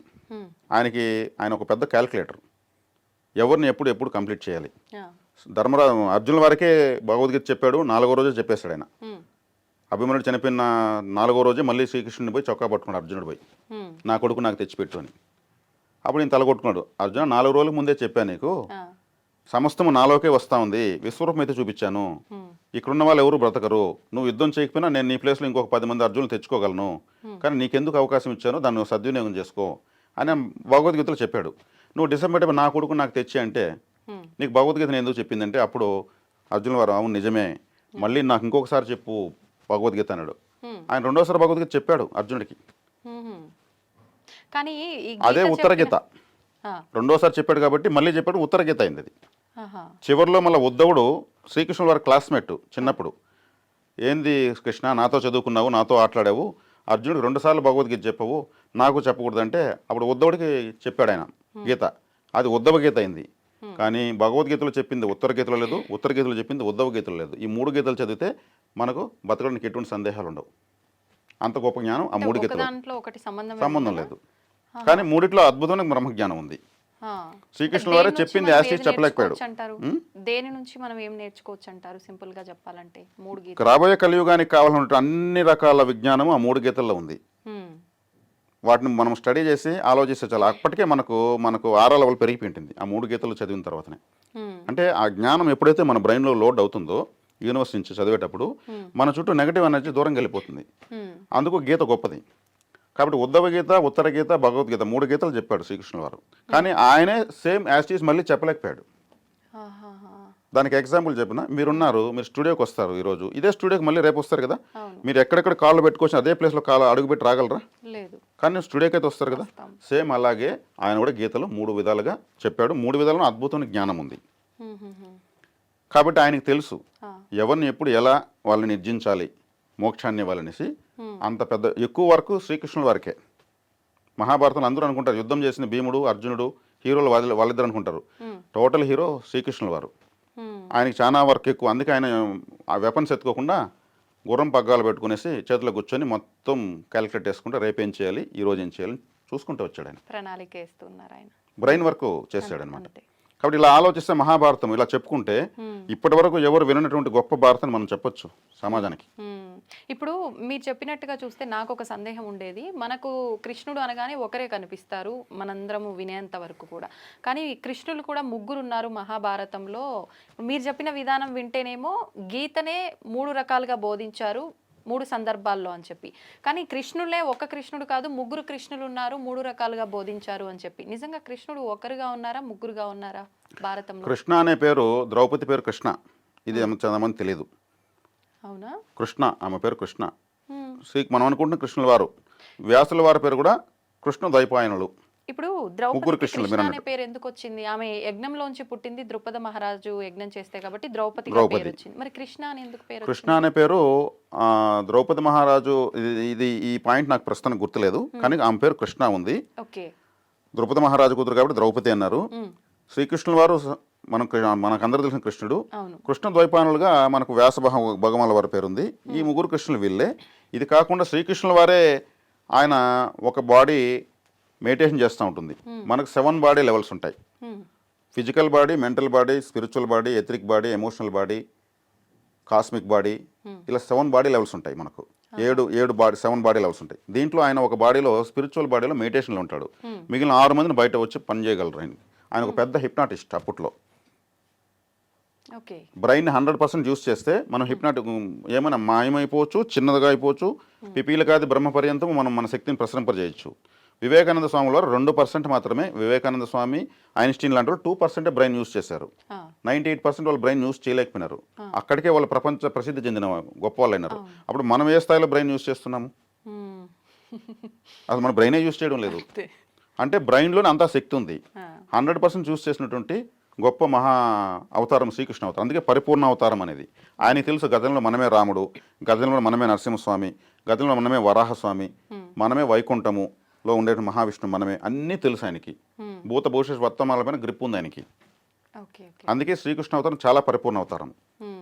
ఆయన ఒక పెద్ద క్యాల్కులేటర్, ఎవరిని ఎప్పుడు కంప్లీట్ చేయాలి. అర్జునుల వారికే భగవద్గీత చెప్పాడు, 4వ రోజే చెప్పేశాడు ఆయన. అభిమన్యుడు చనిపోయిన 4వ రోజే మళ్ళీ శ్రీకృష్ణుని పోయి చొక్కా పట్టుకున్నాడు అర్జునుడు పోయి, నా కొడుకు నాకు తెచ్చిపెట్టు అని. అప్పుడు నేను తలగొట్టుకున్నాడు, అర్జున 4 రోజుల ముందే చెప్పాను నీకు, సమస్తము నాలోకే వస్తూ ఉంది, విశ్వరూపం అయితే చూపించాను, ఇక్కడున్న వాళ్ళు ఎవరు బ్రతకరు, నువ్వు యుద్ధం చేయకపోయినా నేను నీ ప్లేస్లో ఇంకొక 10 మంది అర్జునులు తెచ్చుకోగలను, కానీ నీకెందుకు అవకాశం ఇచ్చానో దాన్ని సద్వినియోగం చేసుకో అని భగవద్గీతలో చెప్పాడు. నువ్వు డిసప్పాయింట్ అయిపోయి నా కొడుకు నాకు తెచ్చి అంటే, నీకు భగవద్గీత నేను ఎందుకు చెప్పిందంటే, అప్పుడు అర్జునుల వారు అవును నిజమే, మళ్ళీ నాకు ఇంకొకసారి చెప్పు భగవద్గీత అన్నాడు. ఆయన 2వసారి భగవద్గీత చెప్పాడు అర్జునుడికి. కానీ అదే ఉత్తరగీత 2వసారి చెప్పాడు కాబట్టి మళ్ళీ చెప్పాడు, ఉత్తరగీత అయింది అది. చివరిలో మళ్ళీ ఉద్ధవుడు శ్రీకృష్ణుల వారి క్లాస్మేట్ చిన్నప్పుడు, ఏంది కృష్ణ నాతో చదువుకున్నావు, నాతో ఆటలాడావు, అర్జునుడికి 2 సార్లు భగవద్గీత చెప్పవు, నాకు చెప్పకూడదంటే అప్పుడు ఉద్ధవుడికి చెప్పాడు ఆయన గీత. అది ఉద్ధవ గీత అయింది. కానీ భగవద్గీతలో చెప్పింది ఉత్తర గీతలో లేదు, ఉత్తర గీతలో చెప్పింది ఉద్ధవ గీతలో లేదు. ఈ 3 గీతలు చదివితే మనకు బతకడానికి ఎటువంటి సందేహాలు ఉండవు. అంత గొప్ప జ్ఞానం ఆ 3 గీతలు. దాంట్లో ఒకటి సంబంధం లేదు. కానీ మూడిట్లో అద్భుతమైన బ్రహ్మజ్ఞానం ఉంది. శ్రీకృష్ణుల వారే చెప్పింది యాస్టీ చెప్పలేకపోయాడు. దేని నుంచి మనం ఏం నేర్చుకోవచ్చు అంటారు సింపుల్ గా చెప్పాలంటే? 3 గీతలు. రాబోయే కలియుగానికి కావాలన్న అన్ని రకాల విజ్ఞానం ఆ 3 గీతల్లో ఉంది. వాటిని మనం స్టడీ చేసి ఆలోచిస్తే చాలా అప్పటికే మనకు 6 లెవెల్ పెరిగిపోయింది ఆ 3 గీతలు చదివిన తర్వాతనే. అంటే ఆ జ్ఞానం ఎప్పుడైతే మన బ్రెయిన్లో లోడ్ అవుతుందో యూనివర్సిటీ నుంచి చదివేటప్పుడు మన చుట్టూ నెగటివ్ ఎనర్జీ దూరం వెళ్ళిపోతుంది. అందుకు గీత గొప్పది. కాబట్టి ఉద్ధవ గీత, ఉత్తర గీత, భగవద్గీత 3 గీతలు చెప్పాడు శ్రీకృష్ణుల వారు. కానీ ఆయనే సేమ్ యాస్టీస్ మళ్ళీ చెప్పలేకపోయాడు. దానికి ఎగ్జాంపుల్ చెప్పిన, మీరు స్టూడియోకి వస్తారు ఈరోజు, ఇదే స్టూడియోకి మళ్ళీ రేపు వస్తారు కదా, మీరు ఎక్కడెక్కడ కాళ్ళు పెట్టుకొచ్చి అదే ప్లేస్లో కాళ్ళు అడుగుపెట్టి రాగలరా? లేదు. కానీ స్టూడియోకి అయితే వస్తారు కదా. సేమ్ అలాగే ఆయన కూడా గీతలో 3 విధాలుగా చెప్పాడు. 3 విధాలను అద్భుతమైన జ్ఞానం ఉంది. కాబట్టి ఆయనకు తెలుసు ఎవరిని ఎప్పుడు ఎలా వాళ్ళని నిర్జించాలి, మోక్షాన్ని ఇవ్వాలనేసి. అంత పెద్ద ఎక్కువ వరకు శ్రీకృష్ణుల వారికే. మహాభారతంలో అందరూ అనుకుంటారు యుద్ధం చేసిన భీముడు, అర్జునుడు హీరోలు వాళ్ళిద్దరు అనుకుంటారు. టోటల్ హీరో శ్రీకృష్ణుల వారు. ఆయనకి చాలా వర్క్ ఎక్కువ. అందుకే ఆయన ఆ వెపన్స్ ఎత్తుకోకుండా గుర్రం పగ్గాలు పెట్టుకునేసి చేతిలో కూర్చొని మొత్తం క్యాలిక్యులేట్ చేసుకుంటే రేపేం చేయాలి, ఈ రోజు ఏం చేయాలని చూసుకుంటూ వచ్చాడు ఆయన. ప్రణాళిక వేస్తున్నారు ఆయన. బ్రెయిన్ వర్క్ చేశాడు అనమాట. కాబట్టి ఇలా ఆలోచిస్తే మహాభారతం ఇలా చెప్పుకుంటే ఇప్పటి వరకు ఎవరు వినటువంటి గొప్ప భారతాన్ని మనం చెప్పొచ్చు సమాజానికి. ఇప్పుడు మీరు చెప్పినట్టుగా చూస్తే నాకు ఒక సందేహం ఉండేది. మనకు కృష్ణుడు అనగానే ఒకరే కనిపిస్తారు మనందరము వినేంత వరకు కూడా. కానీ కృష్ణులు కూడా 3 ఉన్నారు మహాభారతంలో. మీరు చెప్పిన విధానం వింటేనేమో గీతనే 3 రకాలుగా బోధించారు 3 సందర్భాల్లో అని చెప్పి. కానీ కృష్ణులే ఒక కృష్ణుడు కాదు, 3 కృష్ణులు ఉన్నారు, 3 రకాలుగా బోధించారు అని చెప్పి. నిజంగా కృష్ణుడు ఒకరుగా ఉన్నారా, 3గా ఉన్నారా భారతంలో? కృష్ణ అనే పేరు ద్రౌపది పేరు కృష్ణ. ఇది చాలా మంది తెలియదు. అవునా? కృష్ణ, ఆమె పేరు కృష్ణ. మనం అనుకుంటున్న కృష్ణుల వారు. వ్యాసుల వారి పేరు కూడా కృష్ణ ద్వైపాయనులు. ఇప్పుడు ద్రౌపది కృష్ణ అనే పేరు ఎందుకు వచ్చింది? ఆమె యజ్ఞంలోంచి పుట్టింది, ద్రుపద మహారాజు యజ్ఞం చేస్తే కాబట్టి ద్రౌపది పేరు వచ్చింది. మరి కృష్ణ అని ఎందుకు పేరు? కృష్ణ అనే పేరు ద్రౌపది మహారాజు, ఇది ఈ పాయింట్ నాకు ప్రస్తుతానికి గుర్తులేదు, కానీ ఆమె పేరు కృష్ణ ఉంది. ఓకే. ద్రౌపది మహారాజు కూతురు కాబట్టి ద్రౌపది అన్నారు. శ్రీకృష్ణుల వారు మనకందరూ తెలిసిన కృష్ణుడు. కృష్ణ ద్వైపాయనులుగా మనకు వ్యాస భగవానుల వారి పేరు ఉంది. ఈ 3 కృష్ణులు వీళ్ళే. ఇది కాకుండా శ్రీకృష్ణుల వారే ఆయన ఒక బాడీ మెడిటేషన్ చేస్తూ ఉంటుంది. మనకు 7 బాడీ లెవెల్స్ ఉంటాయి. Physical body, mental body, spiritual body, etheric body, emotional body, cosmic body, ఇలా 7 బాడీ లెవెల్స్ ఉంటాయి. మనకు 7 బాడీ లెవెల్స్ ఉంటాయి. దీంట్లో ఆయన ఒక బాడీలో స్పిరిచువల్ బాడీలో మెడిటేషన్లో ఉంటాడు. మిగిలిన 6 మందిని బయట వచ్చి పని చేయగలరు. ఆయన ఒక పెద్ద హిప్నాటిస్ట్. అప్పట్లో బ్రెయిన్ 100% యూస్ చేస్తే మనం ఏమైనా మాయమైపోవచ్చు, చిన్నదిగా అయిపోవచ్చు, పిపీలకాది బ్రహ్మ పర్యంతం మనం మన శక్తిని ప్రసరింపజేయచ్చు. వివేకానంద స్వామి వారు 2% మాత్రమే. వివేకానంద స్వామి, ఐన్స్టీన్ లాంటి 2% బ్రెయిన్ యూస్ చేశారు. 98% వాళ్ళు బ్రెయిన్ యూస్ చేయలేకపోయినారు. అక్కడికే వాళ్ళు ప్రపంచ ప్రసిద్ధి చెందిన గొప్ప వాళ్ళు అయినారు. అప్పుడు మనం ఏ స్థాయిలో బ్రెయిన్ యూస్ చేస్తున్నాము? అసలు మన బ్రెయినే యూస్ చేయడం లేదు. అంటే బ్రెయిన్లోనే అంతా శక్తి ఉంది. 100% యూస్ చేసినటువంటి గొప్ప మహా అవతారం శ్రీకృష్ణ అవతారం. అందుకే పరిపూర్ణ అవతారం అనేది. ఆయనకి తెలుసు గతంలో మనమే రాముడు, గతంలో మనమే నరసింహస్వామి, గతంలో మనమే వరాహస్వామి, మనమే వైకుంఠములో ఉండే మహావిష్ణు, మనమే అన్నీ తెలుసు ఆయనకి. భూత భవిష్యత్ వర్తమానాలపైన గ్రిప్ ఉంది ఆయనకి. అందుకే శ్రీకృష్ణ అవతారం చాలా పరిపూర్ణ అవతారం.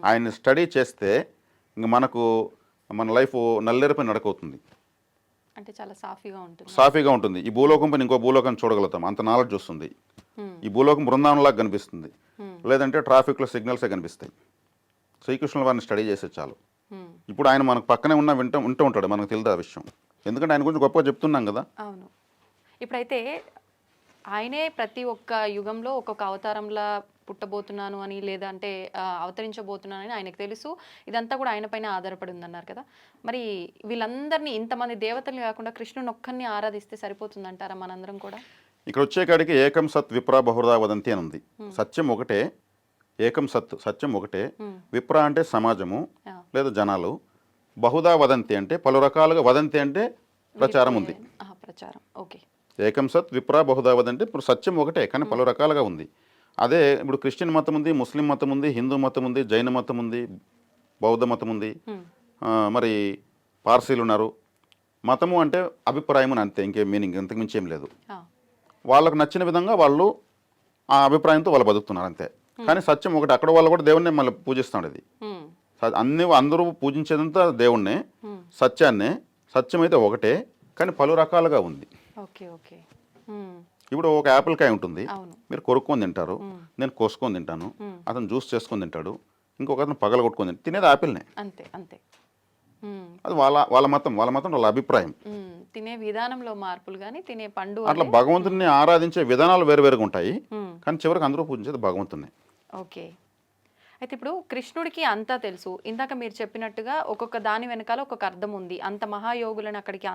ఆయన్ని స్టడీ చేస్తే ఇంక మన లైఫ్ నల్లేరుపై నడకవుతుంది. అంటే చాలా సాఫీగా ఉంటుంది. ఈ భూలోకం పైన ఇంకో భూలోకం చూడగలుగుతాం, అంత నాలెడ్జ్ వస్తుంది. ఈ భూలోకం బృందావనంలాగా కనిపిస్తుంది, లేదంటే ట్రాఫిక్లో సిగ్నల్సే కనిపిస్తాయి. శ్రీకృష్ణుల వారిని స్టడీ చేసే చాలు. ఇప్పుడు ఆయన మనకు పక్కనే ఉంటూ ఉంటాడు, మనకు తెలియదు ఆ విషయం. ఎందుకంటే ఆయన గురించి గొప్పగా చెప్తున్నాం కదా. అవును. ఇప్పుడైతే ఆయనే ప్రతి ఒక్క యుగంలో ఒక్కొక్క అవతారంలా పుట్టబోతున్నాను అని, లేదంటే అవతరించబోతున్నాను అని ఆయనకు తెలుసు. ఇదంతా కూడా ఆయన పైన ఆధారపడి ఉందన్నారు కదా. మరి వీళ్ళందరినీ, ఇంతమంది దేవతల్ని కాకుండా కృష్ణుని ఒక్కరిని ఆరాధిస్తే సరిపోతుందంటారా మనందరం కూడా? ఇక్కడ వచ్చే కాడికి ఏకం సత్ విప్ర బహుదా వదంతి అని ఉంది. సత్యం ఒకటే, ఏకం సత్ సత్యం ఒకటే. విప్ర అంటే సమాజము లేదా జనాలు, బహుదా వదంతి అంటే పలు రకాలుగా, వదంతి అంటే ప్రచారం ఉంది. ఏకం సత్ విప్ర బహుదా వదంతి, ఇప్పుడు సత్యం ఒకటే కానీ పలు రకాలుగా ఉంది. అదే ఇప్పుడు క్రిస్టియన్ మతం ఉంది, ముస్లిం మతం ఉంది, హిందూ మతం ఉంది, జైన మతం ఉంది, బౌద్ధ మతం ఉంది, మరి పార్సీలు ఉన్నారు, మతము అంటే అభిప్రాయం అని అంతే, ఇంకే మీనింగ్ ఇంతకు మించి ఏం లేదు. ఆ, వాళ్ళకు నచ్చిన విధంగా వాళ్ళు ఆ అభిప్రాయంతో వాళ్ళు బతుకుతున్నారు అంతే. కానీ సత్యం ఒకటి, అక్కడ వాళ్ళు కూడా దేవుణ్ణి మళ్ళీ పూజిస్తాడు. ఇది ఉమ్, అందరూ పూజించేదంతా దేవుణ్ణే, సత్యాన్నే. సత్యం అయితే ఒకటే కానీ పలు రకాలుగా ఉంది. Okay okay. ఉమ్, ఇప్పుడు ఒక యాపిల్ కాయ ఉంటుంది, అవును. మీరు కొరుక్కొని తింటారు, నేను కోసుకొని తింటాను, అతను జ్యూస్ చేసుకొని తింటాడు, ఇంకొక అతను పగలగొట్టుకొని తింటాడు, తినేది యాపిల్నే. అంతే అంతే. ఉమ్, అది వాళ్ళ మతం వాళ్ళ అభిప్రాయం. తినే విధానంలో మార్పులు కానీ తినే పండు అట్లా భగవంతుని ఆరాధించే విధానాలు వేరువేరుగా ఉంటాయి, ఉమ్, కానీ చివరికి అందరూ పూజించేది భగవంతుని. ఓకే. అయితే ఇప్పుడు కృష్ణుడికి అంతా తెలుసు. ఇందాక మీరు చెప్పినట్టుగా ఒక్కొక్క దాని వెనకాల ఒక్కొక్క అర్థం ఉంది. అంత మహాయోగులను అక్కడికి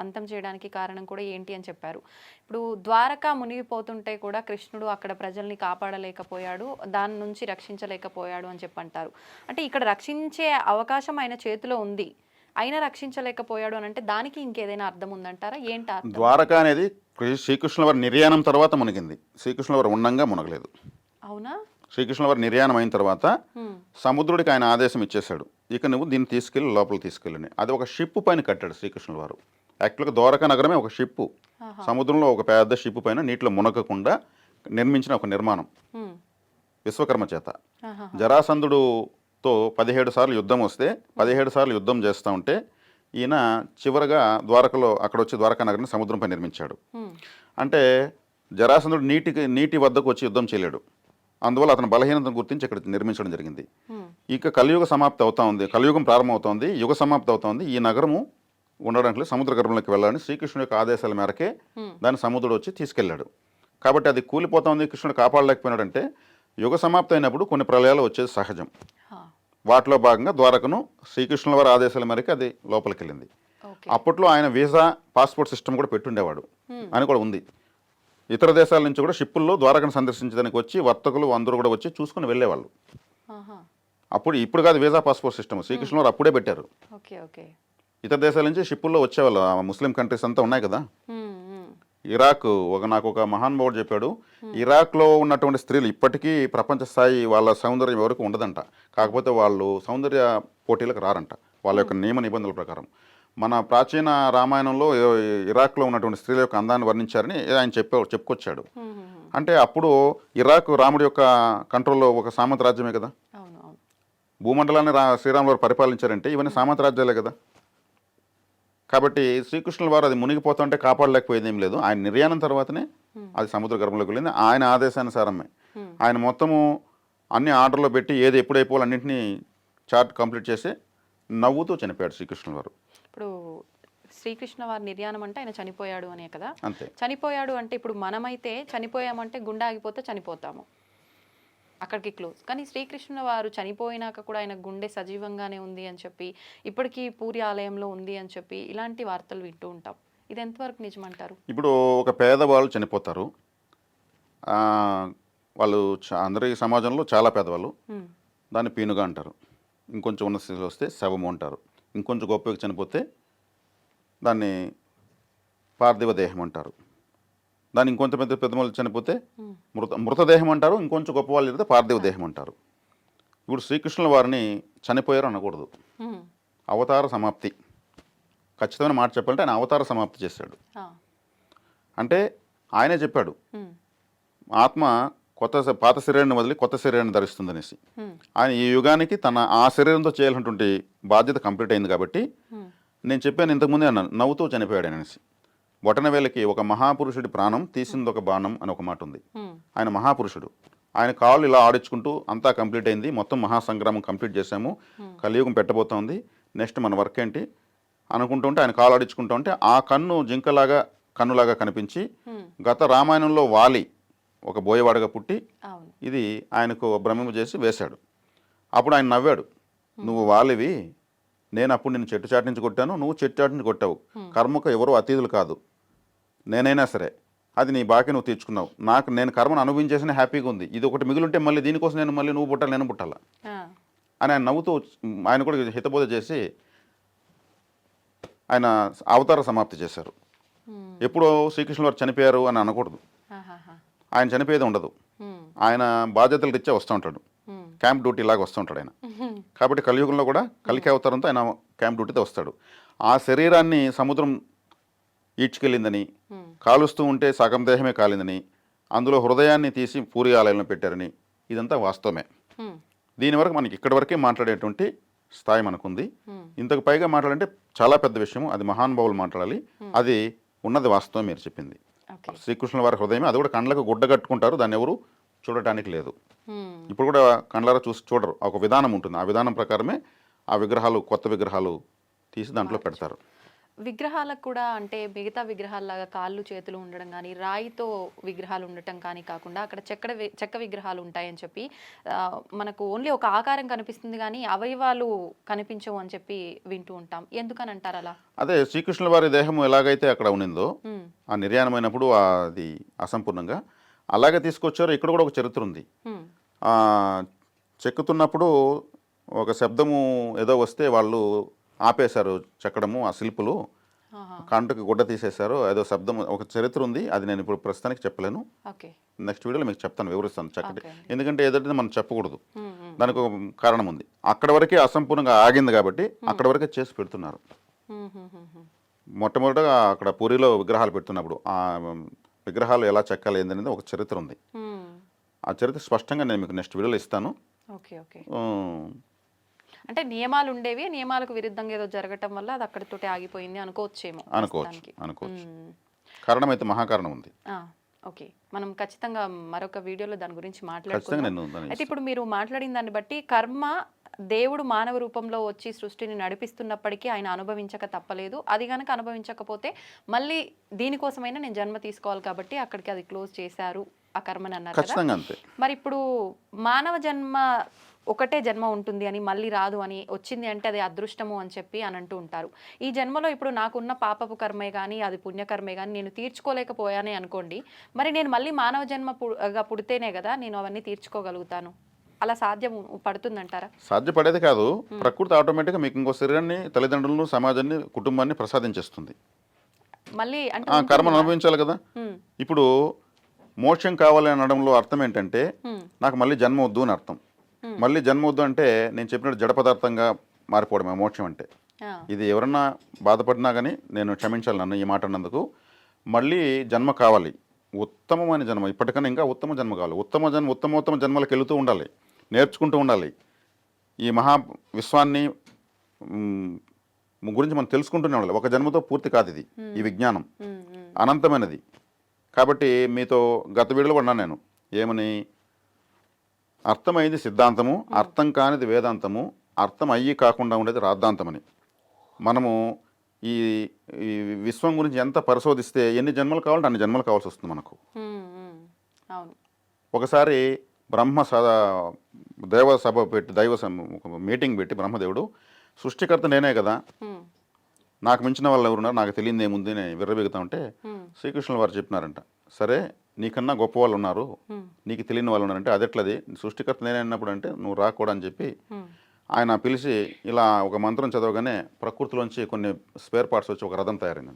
అంతం చేయడానికి కారణం కూడా ఏంటి అని చెప్పారు. ఇప్పుడు ద్వారకా మునిగిపోతుంటే కూడా కృష్ణుడు అక్కడ ప్రజల్ని కాపాడలేకపోయాడు, దాని నుంచి రక్షించలేకపోయాడు అని చెప్పి అంటారు. అంటే ఇక్కడ రక్షించే అవకాశం ఆయన చేతిలో ఉంది, అయినా రక్షించలేకపోయాడు అని అంటే దానికి ఇంకేదైనా అర్థం ఉందంటారా? ఏంటి అర్థం? ద్వారక అనేది శ్రీకృష్ణుల వారి నిర్యాణం తర్వాత మునిగింది, శ్రీకృష్ణుల వారు ఉండంగా మునగలేదు. అవునా? శ్రీకృష్ణుల వారి నిర్యాణం అయిన తర్వాత సముద్రుడికి ఆయన ఆదేశం ఇచ్చేశాడు, ఇక నువ్వు దీన్ని తీసుకెళ్ళి లోపల తీసుకెళ్ళని. అది ఒక షిప్ పైన కట్టాడు శ్రీకృష్ణుల వారు. యాక్చువల్గా ద్వారకా నగరమే ఒక షిప్పు, సముద్రంలో ఒక పెద్ద షిప్ పైన నీటిలో మునగకుండా నిర్మించిన ఒక నిర్మాణం విశ్వకర్మ చేత. జరాసంధుడుతో 17 సార్లు యుద్ధం వస్తే 17 సార్లు యుద్ధం చేస్తూ ఉంటే ఈయన చివరగా ద్వారకలో అక్కడ వచ్చి ద్వారకా నగరాన్ని సముద్రంపై నిర్మించాడు. అంటే జరాసంధుడు నీటి వద్దకు వచ్చి యుద్ధం చేయలేడు, అందువల్ల అతను బలహీనతను గుర్తించి ఇక్కడ నిర్మించడం జరిగింది. ఇక కలియుగ సమాప్తి అవుతా ఉంది, కలియుగం ప్రారంభమవుతోంది, యుగ సమాప్తి అవుతోంది. ఈ నగరము ఉండడానికి సముద్ర గర్భంలోకి వెళ్ళాలని శ్రీకృష్ణుడి యొక్క ఆదేశాల మేరకే దాన్ని సముద్రుడు వచ్చి తీసుకెళ్ళాడు. కాబట్టి అది కూలిపోతుంది, కృష్ణుడు కాపాడలేకపోయినాడంటే యుగ సమాప్తి అయినప్పుడు కొన్ని ప్రళయాలు వచ్చేది సహజం. వాటిలో భాగంగా ద్వారకను శ్రీకృష్ణుల వారి ఆదేశాల మేరకు అది లోపలికి వెళ్ళింది. అప్పట్లో ఆయన వీసా పాస్పోర్ట్ సిస్టమ్ కూడా పెట్టుండేవాడు అని కూడా ఉంది. ఇతర దేశాల నుంచి కూడా షిప్పుల్లో ద్వారకను సందర్శించడానికి వచ్చి వర్తకులు అందరూ కూడా వచ్చి చూసుకుని వెళ్ళేవాళ్ళు. ఇప్పుడు కాదు వీసా పాస్పోర్ట్ సిస్టమ్, శ్రీకృష్ణ వారు అప్పుడే పెట్టారు. ఇతర దేశాల నుంచి షిప్పుల్లో వచ్చేవాళ్ళు, ముస్లిం కంట్రీస్ అంతా ఉన్నాయి కదా. ఇరాక్ నాకు ఒక మహానుభావుడు చెప్పాడు, ఇరాక్లో ఉన్నటువంటి స్త్రీలు ఇప్పటికీ ప్రపంచ స్థాయి వాళ్ళ సౌందర్యం ఎవరికి ఉండదంట, కాకపోతే వాళ్ళు సౌందర్య పోటీలకు రారంట వాళ్ళ యొక్క నియమ నిబంధనల ప్రకారం. మన ప్రాచీన రామాయణంలో ఇరాక్లో ఉన్నటువంటి స్త్రీల యొక్క అందాన్ని వర్ణించారని ఆయన చెప్పుకొచ్చాడు. అంటే అప్పుడు ఇరాక్ రాముడి యొక్క కంట్రోల్లో ఒక సామంత రాజ్యమే కదా, భూమండలాన్ని శ్రీరాములు వారు పరిపాలించారంటే ఇవన్నీ సామంత రాజ్యాలే కదా. కాబట్టి శ్రీకృష్ణుల వారు అది మునిగిపోతుంటే కాపాడలేకపోయేది ఏం లేదు, ఆయన నిర్యాణం తర్వాతనే అది సముద్ర గర్భంలోకి వెళ్ళింది. ఆయన ఆదేశానుసారమే ఆయన మొత్తము అన్ని ఆర్డర్లో పెట్టి ఏది ఎప్పుడైపోవాలి అన్నింటినీ చార్ట్ కంప్లీట్ చేసి నవ్వుతూ చనిపోయాడు శ్రీకృష్ణుల వారు. ఇప్పుడు శ్రీకృష్ణ వారి నిర్యాణం అంటే ఆయన చనిపోయాడు అనే కదా. అంతే. చనిపోయాడు అంటే ఇప్పుడు మనమైతే చనిపోయామంటే గుండె ఆగిపోతే చనిపోతాము, అక్కడికి క్లోజ్. కానీ శ్రీకృష్ణ వారు చనిపోయినాక కూడా ఆయన గుండె సజీవంగానే ఉంది అని చెప్పి, ఇప్పటికీ పూరి ఆలయంలో ఉంది అని చెప్పి ఇలాంటి వార్తలు వింటూ ఉంటాం. ఇది ఎంతవరకు నిజమంటారు? ఇప్పుడు ఒక పేదవాళ్ళు చనిపోతారు, వాళ్ళు అందరి సమాజంలో చాలా పేదవాళ్ళు, దాన్ని పీనుగా అంటారు. ఇంకొంచెం ఉన్న స్థితిలో వస్తే శవము అంటారు. ఇంకొంచెం గొప్పగా చనిపోతే దాన్ని పార్థివ దేహం అంటారు. దాన్ని ఇంకొంచెం పెద్ద వాళ్ళు చనిపోతే మృతదేహం అంటారు. ఇంకొంచెం గొప్ప వాళ్ళు అయితే పార్థివ దేహం అంటారు. ఇప్పుడు శ్రీకృష్ణుల వారిని చనిపోయారు అనకూడదు, అవతార సమాప్తి. ఖచ్చితమైన మాట చెప్పాలంటే ఆయన అవతార సమాప్తి చేశాడు. అంటే ఆయనే చెప్పాడు ఆత్మ పాత శరీరాన్ని వదిలి కొత్త శరీరాన్ని ధరిస్తుంది అనేసి. ఆయన ఈ యుగానికి ఆ శరీరంతో చేయాల్సినటువంటి బాధ్యత కంప్లీట్ అయింది కాబట్టి నేను చెప్పాను ఇంతకుముందే అన్నాను, నవ్వుతూ చనిపోయాడు అనేసి. బొటనవేలకి ఒక మహాపురుషుడి ప్రాణం తీసింది ఒక బాణం అని ఒక మాట ఉంది. ఆయన మహాపురుషుడు, ఆయన కాళ్ళు ఇలా ఆడించుకుంటూ అంతా కంప్లీట్ అయింది, మొత్తం మహాసంగ్రామం కంప్లీట్ చేశాము, కలియుగం పెట్టబోతోంది, నెక్స్ట్ మన వర్క్ ఏంటి అనుకుంటుంటే ఆయన కాళ్ళు ఆడించుకుంటూ ఉంటే ఆ కన్ను కన్నులాగా కనిపించి గత రామాయణంలో వాలి ఒక బోయవాడగా పుట్టి ఇది ఆయనకు భ్రమింప చేసి వేశాడు. అప్పుడు ఆయన నవ్వాడు, నువ్వు వాలివి, నేను అప్పుడు నేను చెట్టు చాటు నుంచి కొట్టాను, నువ్వు చెట్టు చాటు నుంచి కొట్టావు, కర్మకు ఎవరు అతీతులు కాదు, నేనైనా సరే అది నీ బాకీ నువ్వు తీర్చుకున్నావు, నేను కర్మను అనుభవించేసిన హ్యాపీగా ఉంది, ఇది ఒకటి మిగులుంటే మళ్ళీ దీనికోసం నువ్వు పుట్టాలి నేను పుట్టాలా అని ఆయన నవ్వుతూ ఆయన కూడా హితబోధ చేసి ఆయన అవతార సమాప్తి చేశారు. ఎప్పుడో శ్రీకృష్ణుల వారు చనిపోయారు అని అనకూడదు, ఆయన చనిపోయేది ఉండదు, ఆయన బాధ్యతలు రీత్యా వస్తూ ఉంటాడు, క్యాంప్ డ్యూటీ లాగా వస్తూ ఉంటాడు ఆయన. కాబట్టి కలియుగంలో కూడా కలికి అవతారంతో ఆయన క్యాంప్ డ్యూటీతో వస్తాడు. ఆ శరీరాన్ని సముద్రం ఈడ్చుకెళ్ళిందని, కాలుస్తూ ఉంటే సగం దేహమే కాలిందని, అందులో హృదయాన్ని తీసి పూరి ఆలయంలో పెట్టారని, ఇదంతా వాస్తవమే. దీని వరకు మనకి ఇక్కడి వరకే మాట్లాడేటువంటి స్థాయి మనకుంది. ఇంతకు పైగా మాట్లాడంటే చాలా పెద్ద విషయం, అది మహానుభావులు మాట్లాడాలి. అది ఉన్నది వాస్తవం మీరు చెప్పింది. శ్రీకృష్ణుల వారి హృదయమే, అది కూడా కండ్లకు గుడ్డ కట్టుకుంటారు, దాన్ని ఎవరు చూడటానికి లేదు. ఇప్పుడు కూడా కండ్లారా చూసి చూడరు, ఒక విధానం ఉంటుంది. ఆ విధానం ప్రకారమే ఆ విగ్రహాలు, కొత్త విగ్రహాలు తీసి దాంట్లో పెడతారు. విగ్రహాలకు కూడా అంటే మిగతా విగ్రహాలలాగా కాళ్ళు చేతులు ఉండడం కానీ, రాయితో విగ్రహాలు ఉండటం కానీ కాకుండా అక్కడ చెక్క విగ్రహాలు ఉంటాయని చెప్పి మనకు ఓన్లీ ఒక ఆకారం కనిపిస్తుంది కానీ అవయవాలు కనిపించవు అని చెప్పి వింటూ ఉంటాం. ఎందుకని అంటారు అలా? అదే శ్రీకృష్ణుల వారి దేహం ఎలాగైతే అక్కడ ఉన్నిందో, ఆ నిర్యాణమైనప్పుడు అది అసంపూర్ణంగా అలాగే తీసుకొచ్చారు. ఇక్కడ కూడా ఒక చరిత్ర ఉంది. చెక్కుతున్నప్పుడు ఒక శబ్దము ఏదో వస్తే వాళ్ళు ఆపేశారు చెక్కడము, ఆ శిల్పులు కంటకు గుడ్డ తీసేశారు, ఏదో శబ్దం, ఒక చరిత్ర ఉంది. అది నేను ఇప్పుడు ప్రస్తుతానికి చెప్పలేను, నెక్స్ట్ వీడియోలో మీకు చెప్తాను, వివరిస్తాను చక్కటి. ఎందుకంటే ఏదంటే మనం చెప్పకూడదు, దానికి ఒక కారణం ఉంది. అక్కడ వరకే అసంపూర్ణంగా ఆగింది కాబట్టి అక్కడ వరకే చేసి పెడుతున్నారు. మొట్టమొదటిగా అక్కడ పూరిలో విగ్రహాలు పెడుతున్నప్పుడు ఆ విగ్రహాలు ఎలా చెక్కాలి ఏందనేది ఒక చరిత్ర ఉంది. ఆ చరిత్ర స్పష్టంగా నేను మీకు నెక్స్ట్ వీడియోలో ఇస్తాను. అంటే నియమాలు ఉండేవి, నియమాలకు విరుద్ధంగా ఏదో జరగటం వల్ల అది అక్కడితోటి ఆగిపోయింది అనుకోవచ్చేమో. అనుకోవచ్చు. కారణం అయితే మహాకారణం ఉంది. ఓకే, మనం ఖచ్చితంగా మరొక వీడియోలో దాని గురించి మాట్లాడుకుందాం. అయితే ఇప్పుడు మీరు మాట్లాడిన దాన్ని బట్టి కర్మ దేవుడు మానవ రూపంలో వచ్చి సృష్టిని నడిపిస్తున్నప్పటికీ ఆయన అనుభవించక తప్పలేదు. అది కనుక అనుభవించకపోతే మళ్ళీ దీనికోసమైనా నేను జన్మ తీసుకోవాలి కాబట్టి అక్కడికి అది క్లోజ్ చేశారు ఆ కర్మని అన్నారు కదా. మరి ఇప్పుడు మానవ జన్మ ఒకటే జన్మ ఉంటుంది అని, మళ్ళీ రాదు అని, వచ్చింది అంటే అది అదృష్టము అని చెప్పి అని అంటూ ఉంటారు. ఈ జన్మలో ఇప్పుడు నాకున్న పాపపు కర్మే కానీ అది పుణ్యకర్మే కానీ నేను తీర్చుకోలేకపోయానే అనుకోండి, మరి నేను మళ్ళీ మానవ జన్మగా పుడితేనే కదా నేను అవన్నీ తీర్చుకోగలుగుతాను. అలా సాధ్యం పడుతుందంటారా? సాధ్యపడేది కాదు. ప్రకృతి ఆటోమేటిక్గా మీకు ఇంకో శరీరాన్ని, తల్లిదండ్రులను, సమాజాన్ని, కుటుంబాన్ని ప్రసాదించేస్తుంది. మళ్ళీ కర్మను అనుభవించాలి కదా. ఇప్పుడు మోక్షం కావాలి అనడంలో అర్థం ఏంటంటే నాకు మళ్ళీ జన్మ వద్దు అని అర్థం. మళ్ళీ జన్మ వద్దు అంటే నేను చెప్పినట్టు జడ పదార్థంగా మారిపోవడమే మోక్షం అంటే. ఇది ఎవరన్నా బాధపడినా కానీ నేను క్షమించాలి నన్ను ఈ మాట అన్నందుకు. మళ్ళీ జన్మ కావాలి, ఉత్తమమైన జన్మ, ఇప్పటికన్నా ఇంకా ఉత్తమ జన్మ కావాలి. ఉత్తమోత్తమ జన్మలకు వెళుతూ ఉండాలి, నేర్చుకుంటూ ఉండాలి. ఈ మహా విశ్వాన్ని గురించి మనం తెలుసుకుంటూనే ఉండాలి. ఒక జన్మతో పూర్తి కాదు ఇది, ఈ విజ్ఞానం అనంతమైనది. కాబట్టి మీతో గత వీడియోలో కూడా నేను ఏమని, అర్థమైంది సిద్ధాంతము, అర్థం కానిది వేదాంతము, అర్థం అయ్యి కాకుండా ఉండేది రాద్ధాంతమని. మనము ఈ విశ్వం గురించి ఎంత పరిశోధిస్తే ఎన్ని జన్మలు కావాలంటే అన్ని జన్మలు కావాల్సి వస్తుంది మనకు. ఒకసారి దేవసభ పెట్టి మీటింగ్ పెట్టి బ్రహ్మదేవుడు, సృష్టికర్త నేనే కదా, నాకు మించిన వాళ్ళు ఎవరున్నారు, నాకు తెలియదు ఏముంది అని విర్రబీగుతా ఉంటే శ్రీకృష్ణుల వారు చెప్పినారంట, సరే నీకన్నా గొప్ప వాళ్ళు ఉన్నారు, నీకు తెలియని వాళ్ళు ఉన్నారంటే అదెట్లది, సృష్టికర్త నేనే అన్నప్పుడు అంటే నువ్వు రాకూడదు అని చెప్పి ఆయన పిలిచి ఇలా ఒక మంత్రం చదవగానే ప్రకృతిలోంచి కొన్ని స్పేర్ పార్ట్స్ వచ్చి ఒక రథం తయారైంది.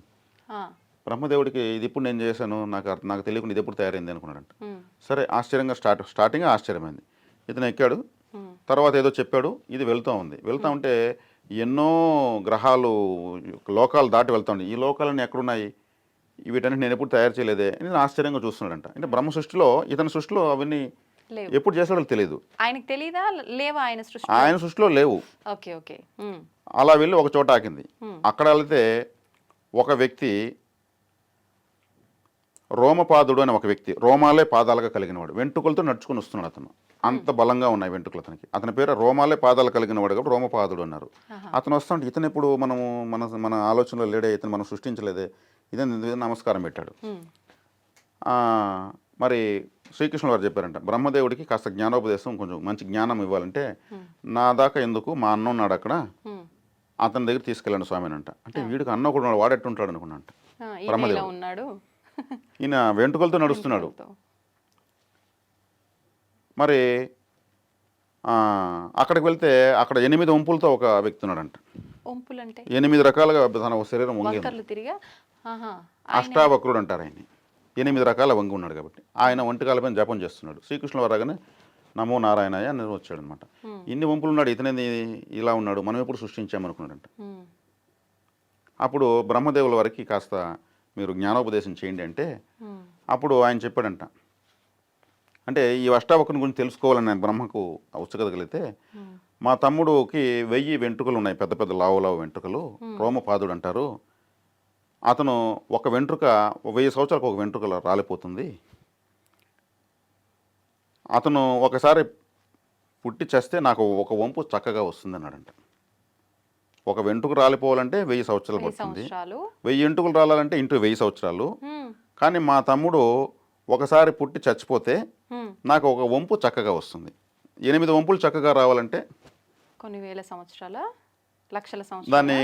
బ్రహ్మదేవుడికి ఇది ఇప్పుడు నేను చేశాను, నాకు తెలియకుండా ఇది ఎప్పుడు తయారైంది అనుకున్నాడంట. సరే ఆశ్చర్యంగా స్టార్టింగ్ ఆశ్చర్యమైంది. ఇతను ఎక్కాడు, తర్వాత ఏదో చెప్పాడు, ఇది వెళ్తూ ఉంటే ఎన్నో గ్రహాలు లోకాలు దాటి వెళ్తా ఉంది. ఈ లోకాలన్నీ ఎక్కడున్నాయి, వీటన్ని నేను ఎప్పుడు తయారు చేయలేదే అని ఆశ్చర్యంగా చూస్తున్నాడంట. అంటే బ్రహ్మ సృష్టిలో, ఇతని సృష్టిలో అవన్నీ ఎప్పుడు చేస్తాడో తెలియదు. ఆయనకు తెలీదా, లేవా ఆయన సృష్టిలో లేవు. అలా వెళ్ళి ఒక చోట ఆకింది. అక్కడ వెళ్తే ఒక వ్యక్తి, రోమపాదుడు అని ఒక వ్యక్తి, రోమాలే పాదాలుగా కలిగినవాడు, వెంట్రుకలతో నడుచుకుని వస్తున్నాడు. అతను అంత బలంగా ఉన్నాయి వెంట్రుకలు అతనికి. అతని పేరు రోమాలే పాదాలు కలిగిన వాడు కాబట్టి రోమపాదుడు అన్నారు. అతను వస్తుంటే ఇతను ఎప్పుడు మన ఆలోచనలో లేడే, ఇతను మనం సృష్టించలేదే, ఇతను నమస్కారం పెట్టాడు. మరి శ్రీకృష్ణుల వారు చెప్పారంట, బ్రహ్మదేవుడికి కాస్త జ్ఞానోపదేశం, కొంచెం మంచి జ్ఞానం ఇవ్వాలంటే నా దాకా ఎందుకు, మా అన్న ఉన్నాడు అక్కడ, అతని దగ్గర తీసుకెళ్ళండి స్వామి అంట. అంటే వీడికి అన్న కూడా ఉన్నాడు, వాడెట్టుంటాడు అనుకున్నాంట. బ్రహ్మదేవుడు ఈయన వెంట్రుకలతో నడుస్తున్నాడు. మరి అక్కడికి వెళ్తే అక్కడ 8 వంపులతో ఒక వ్యక్తి ఉన్నాడంట. 8 రకాలుగా తన శరీరం వంగి, అష్టావక్రుడు అంటారు ఆయన. 8 రకాల వంగి ఉన్నాడు కాబట్టి ఆయన ఒంటికాలపైన జపం చేస్తున్నాడు. శ్రీకృష్ణుల వారగానే నమో నారాయణయ్య అని వచ్చాడు అనమాట. ఇన్ని వంపులు ఉన్నాడు, ఇతనేది ఇలా ఉన్నాడు, మనం ఎప్పుడు సృష్టించామనుకున్నాడంట. అప్పుడు బ్రహ్మదేవుల వారికి కాస్త మీరు జ్ఞానోపదేశం చేయండి అంటే అప్పుడు ఆయన చెప్పాడంట, అంటే ఈ అష్టావకుని గురించి తెలుసుకోవాలని నేను బ్రహ్మకు ఉత్సుకతగలిగితే మా తమ్ముడికి 1000 వెంట్రుకలు ఉన్నాయి, పెద్ద పెద్ద లావు లావు వెంట్రుకలు, రోమపాదుడు అంటారు. అతను ఒక వెంట్రుక 1000 సంవత్సరాలకు ఒక వెంట్రుకలు రాలిపోతుంది. అతను ఒకసారి పుట్టి చేస్తే నాకు ఒక వంపు చక్కగా వస్తుంది అన్నాడంట. ఒక వెంట్రుక రాలిపోవాలంటే 1000 సంవత్సరాలు పడుతుంది, 1000 వెంట్రుకలు రాలంటే ఇంటూ 1000 సంవత్సరాలు. కానీ మా తమ్ముడు ఒకసారి పుట్టి చచ్చిపోతే నాకు ఒక వంపు చక్కగా వస్తుంది. 8 వంపులు చక్కగా రావాలంటే కొన్ని వేల సంవత్సరాల లక్షల సంవత్సరాలు దాన్ని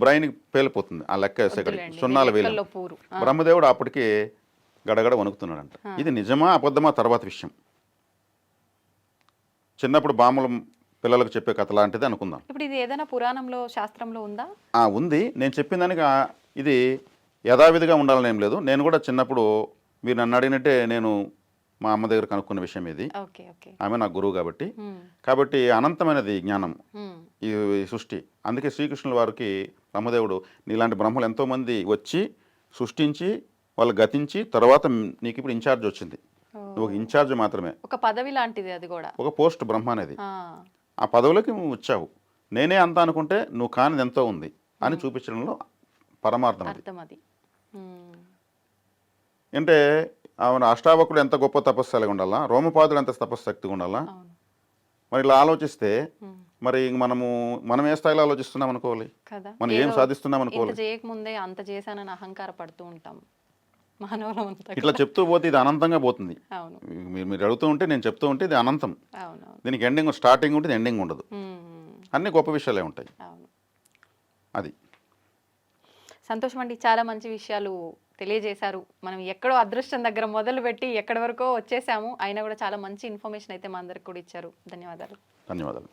బ్రెయిన్కి పేలిపోతుంది ఆ లెక్క వేసేకడికి, సున్నాల వేలు. బ్రహ్మదేవుడు అప్పటికి గడగడ వణుకుతున్నాడంట. ఇది నిజమా అబద్ధమా తర్వాత విషయం. చిన్నప్పుడు బామ్మలు పిల్లలకు చెప్పే కథ లాంటిది అనుకుందాం. ఇప్పుడు ఇది ఏదైనా పురాణంలో శాస్త్రంలో ఉందా? ఉంది. నేను చెప్పిన దానికి ఇది యథావిధిగా ఉండాలని ఏం లేదు. నేను కూడా చిన్నప్పుడు మీరు నన్ను అడిగినట్టే నేను మా అమ్మ దగ్గర కనుక్కున్న విషయం ఇది. ఆమె నా గురువు కాబట్టి అనంతమైనది జ్ఞానం ఈ సృష్టి. అందుకే శ్రీకృష్ణుల వారికి బ్రహ్మదేవుడు నీలాంటి బ్రహ్మలు ఎంతోమంది వచ్చి సృష్టించి వాళ్ళు గతించి తర్వాత నీకు ఇప్పుడు ఇన్ఛార్జ్ వచ్చింది, నువ్వు ఒక ఇన్ఛార్జ్ మాత్రమే, ఒక పదవి లాంటిది, అది కూడా ఒక పోస్ట్ బ్రహ్మ అనేది. ఆ పదవులకి నువ్వు వచ్చావు. నేనే అంత అనుకుంటే నువ్వు కానిది ఎంతో ఉంది అని చూపించడంలో పరమార్థం అది. అంటే అవును, అష్టావకుడు ఎంత గొప్ప తపస్సు ఉండాలా, రోమపాదుడు ఎంత తపస్శక్తిగా ఉండాలా. మరి ఇలా ఆలోచిస్తే మరి మనం ఏ స్థాయిలో ఆలోచిస్తున్నాం అనుకోవాలి, మనం ఏం సాధిస్తున్నాం అనుకోవాలి. చేయకముందే అంత చేశానని అహంకార పడుతూ ఉంటాం మానవులం. ఇట్లా చెప్తూ పోతే ఇది అనంతంగా పోతుంది. మీరు అడుగుతూ ఉంటే నేను చెప్తూ ఉంటే ఇది అనంతం. దీనికి ఎండింగ్ స్టార్టింగ్ ఉంటుంది, ఎండింగ్ ఉండదు. అన్ని గొప్ప విషయాలే ఉంటాయి. అది సంతోషం అండి, చాలా మంచి విషయాలు తెలియజేశారు. మనం ఎక్కడో అదృష్టం దగ్గర మొదలుపెట్టి ఎక్కడి వరకో వచ్చేసాము, అయినా కూడా చాలా మంచి ఇన్ఫర్మేషన్ అయితే మా అందరికి కూడా ఇచ్చారు. ధన్యవాదాలు.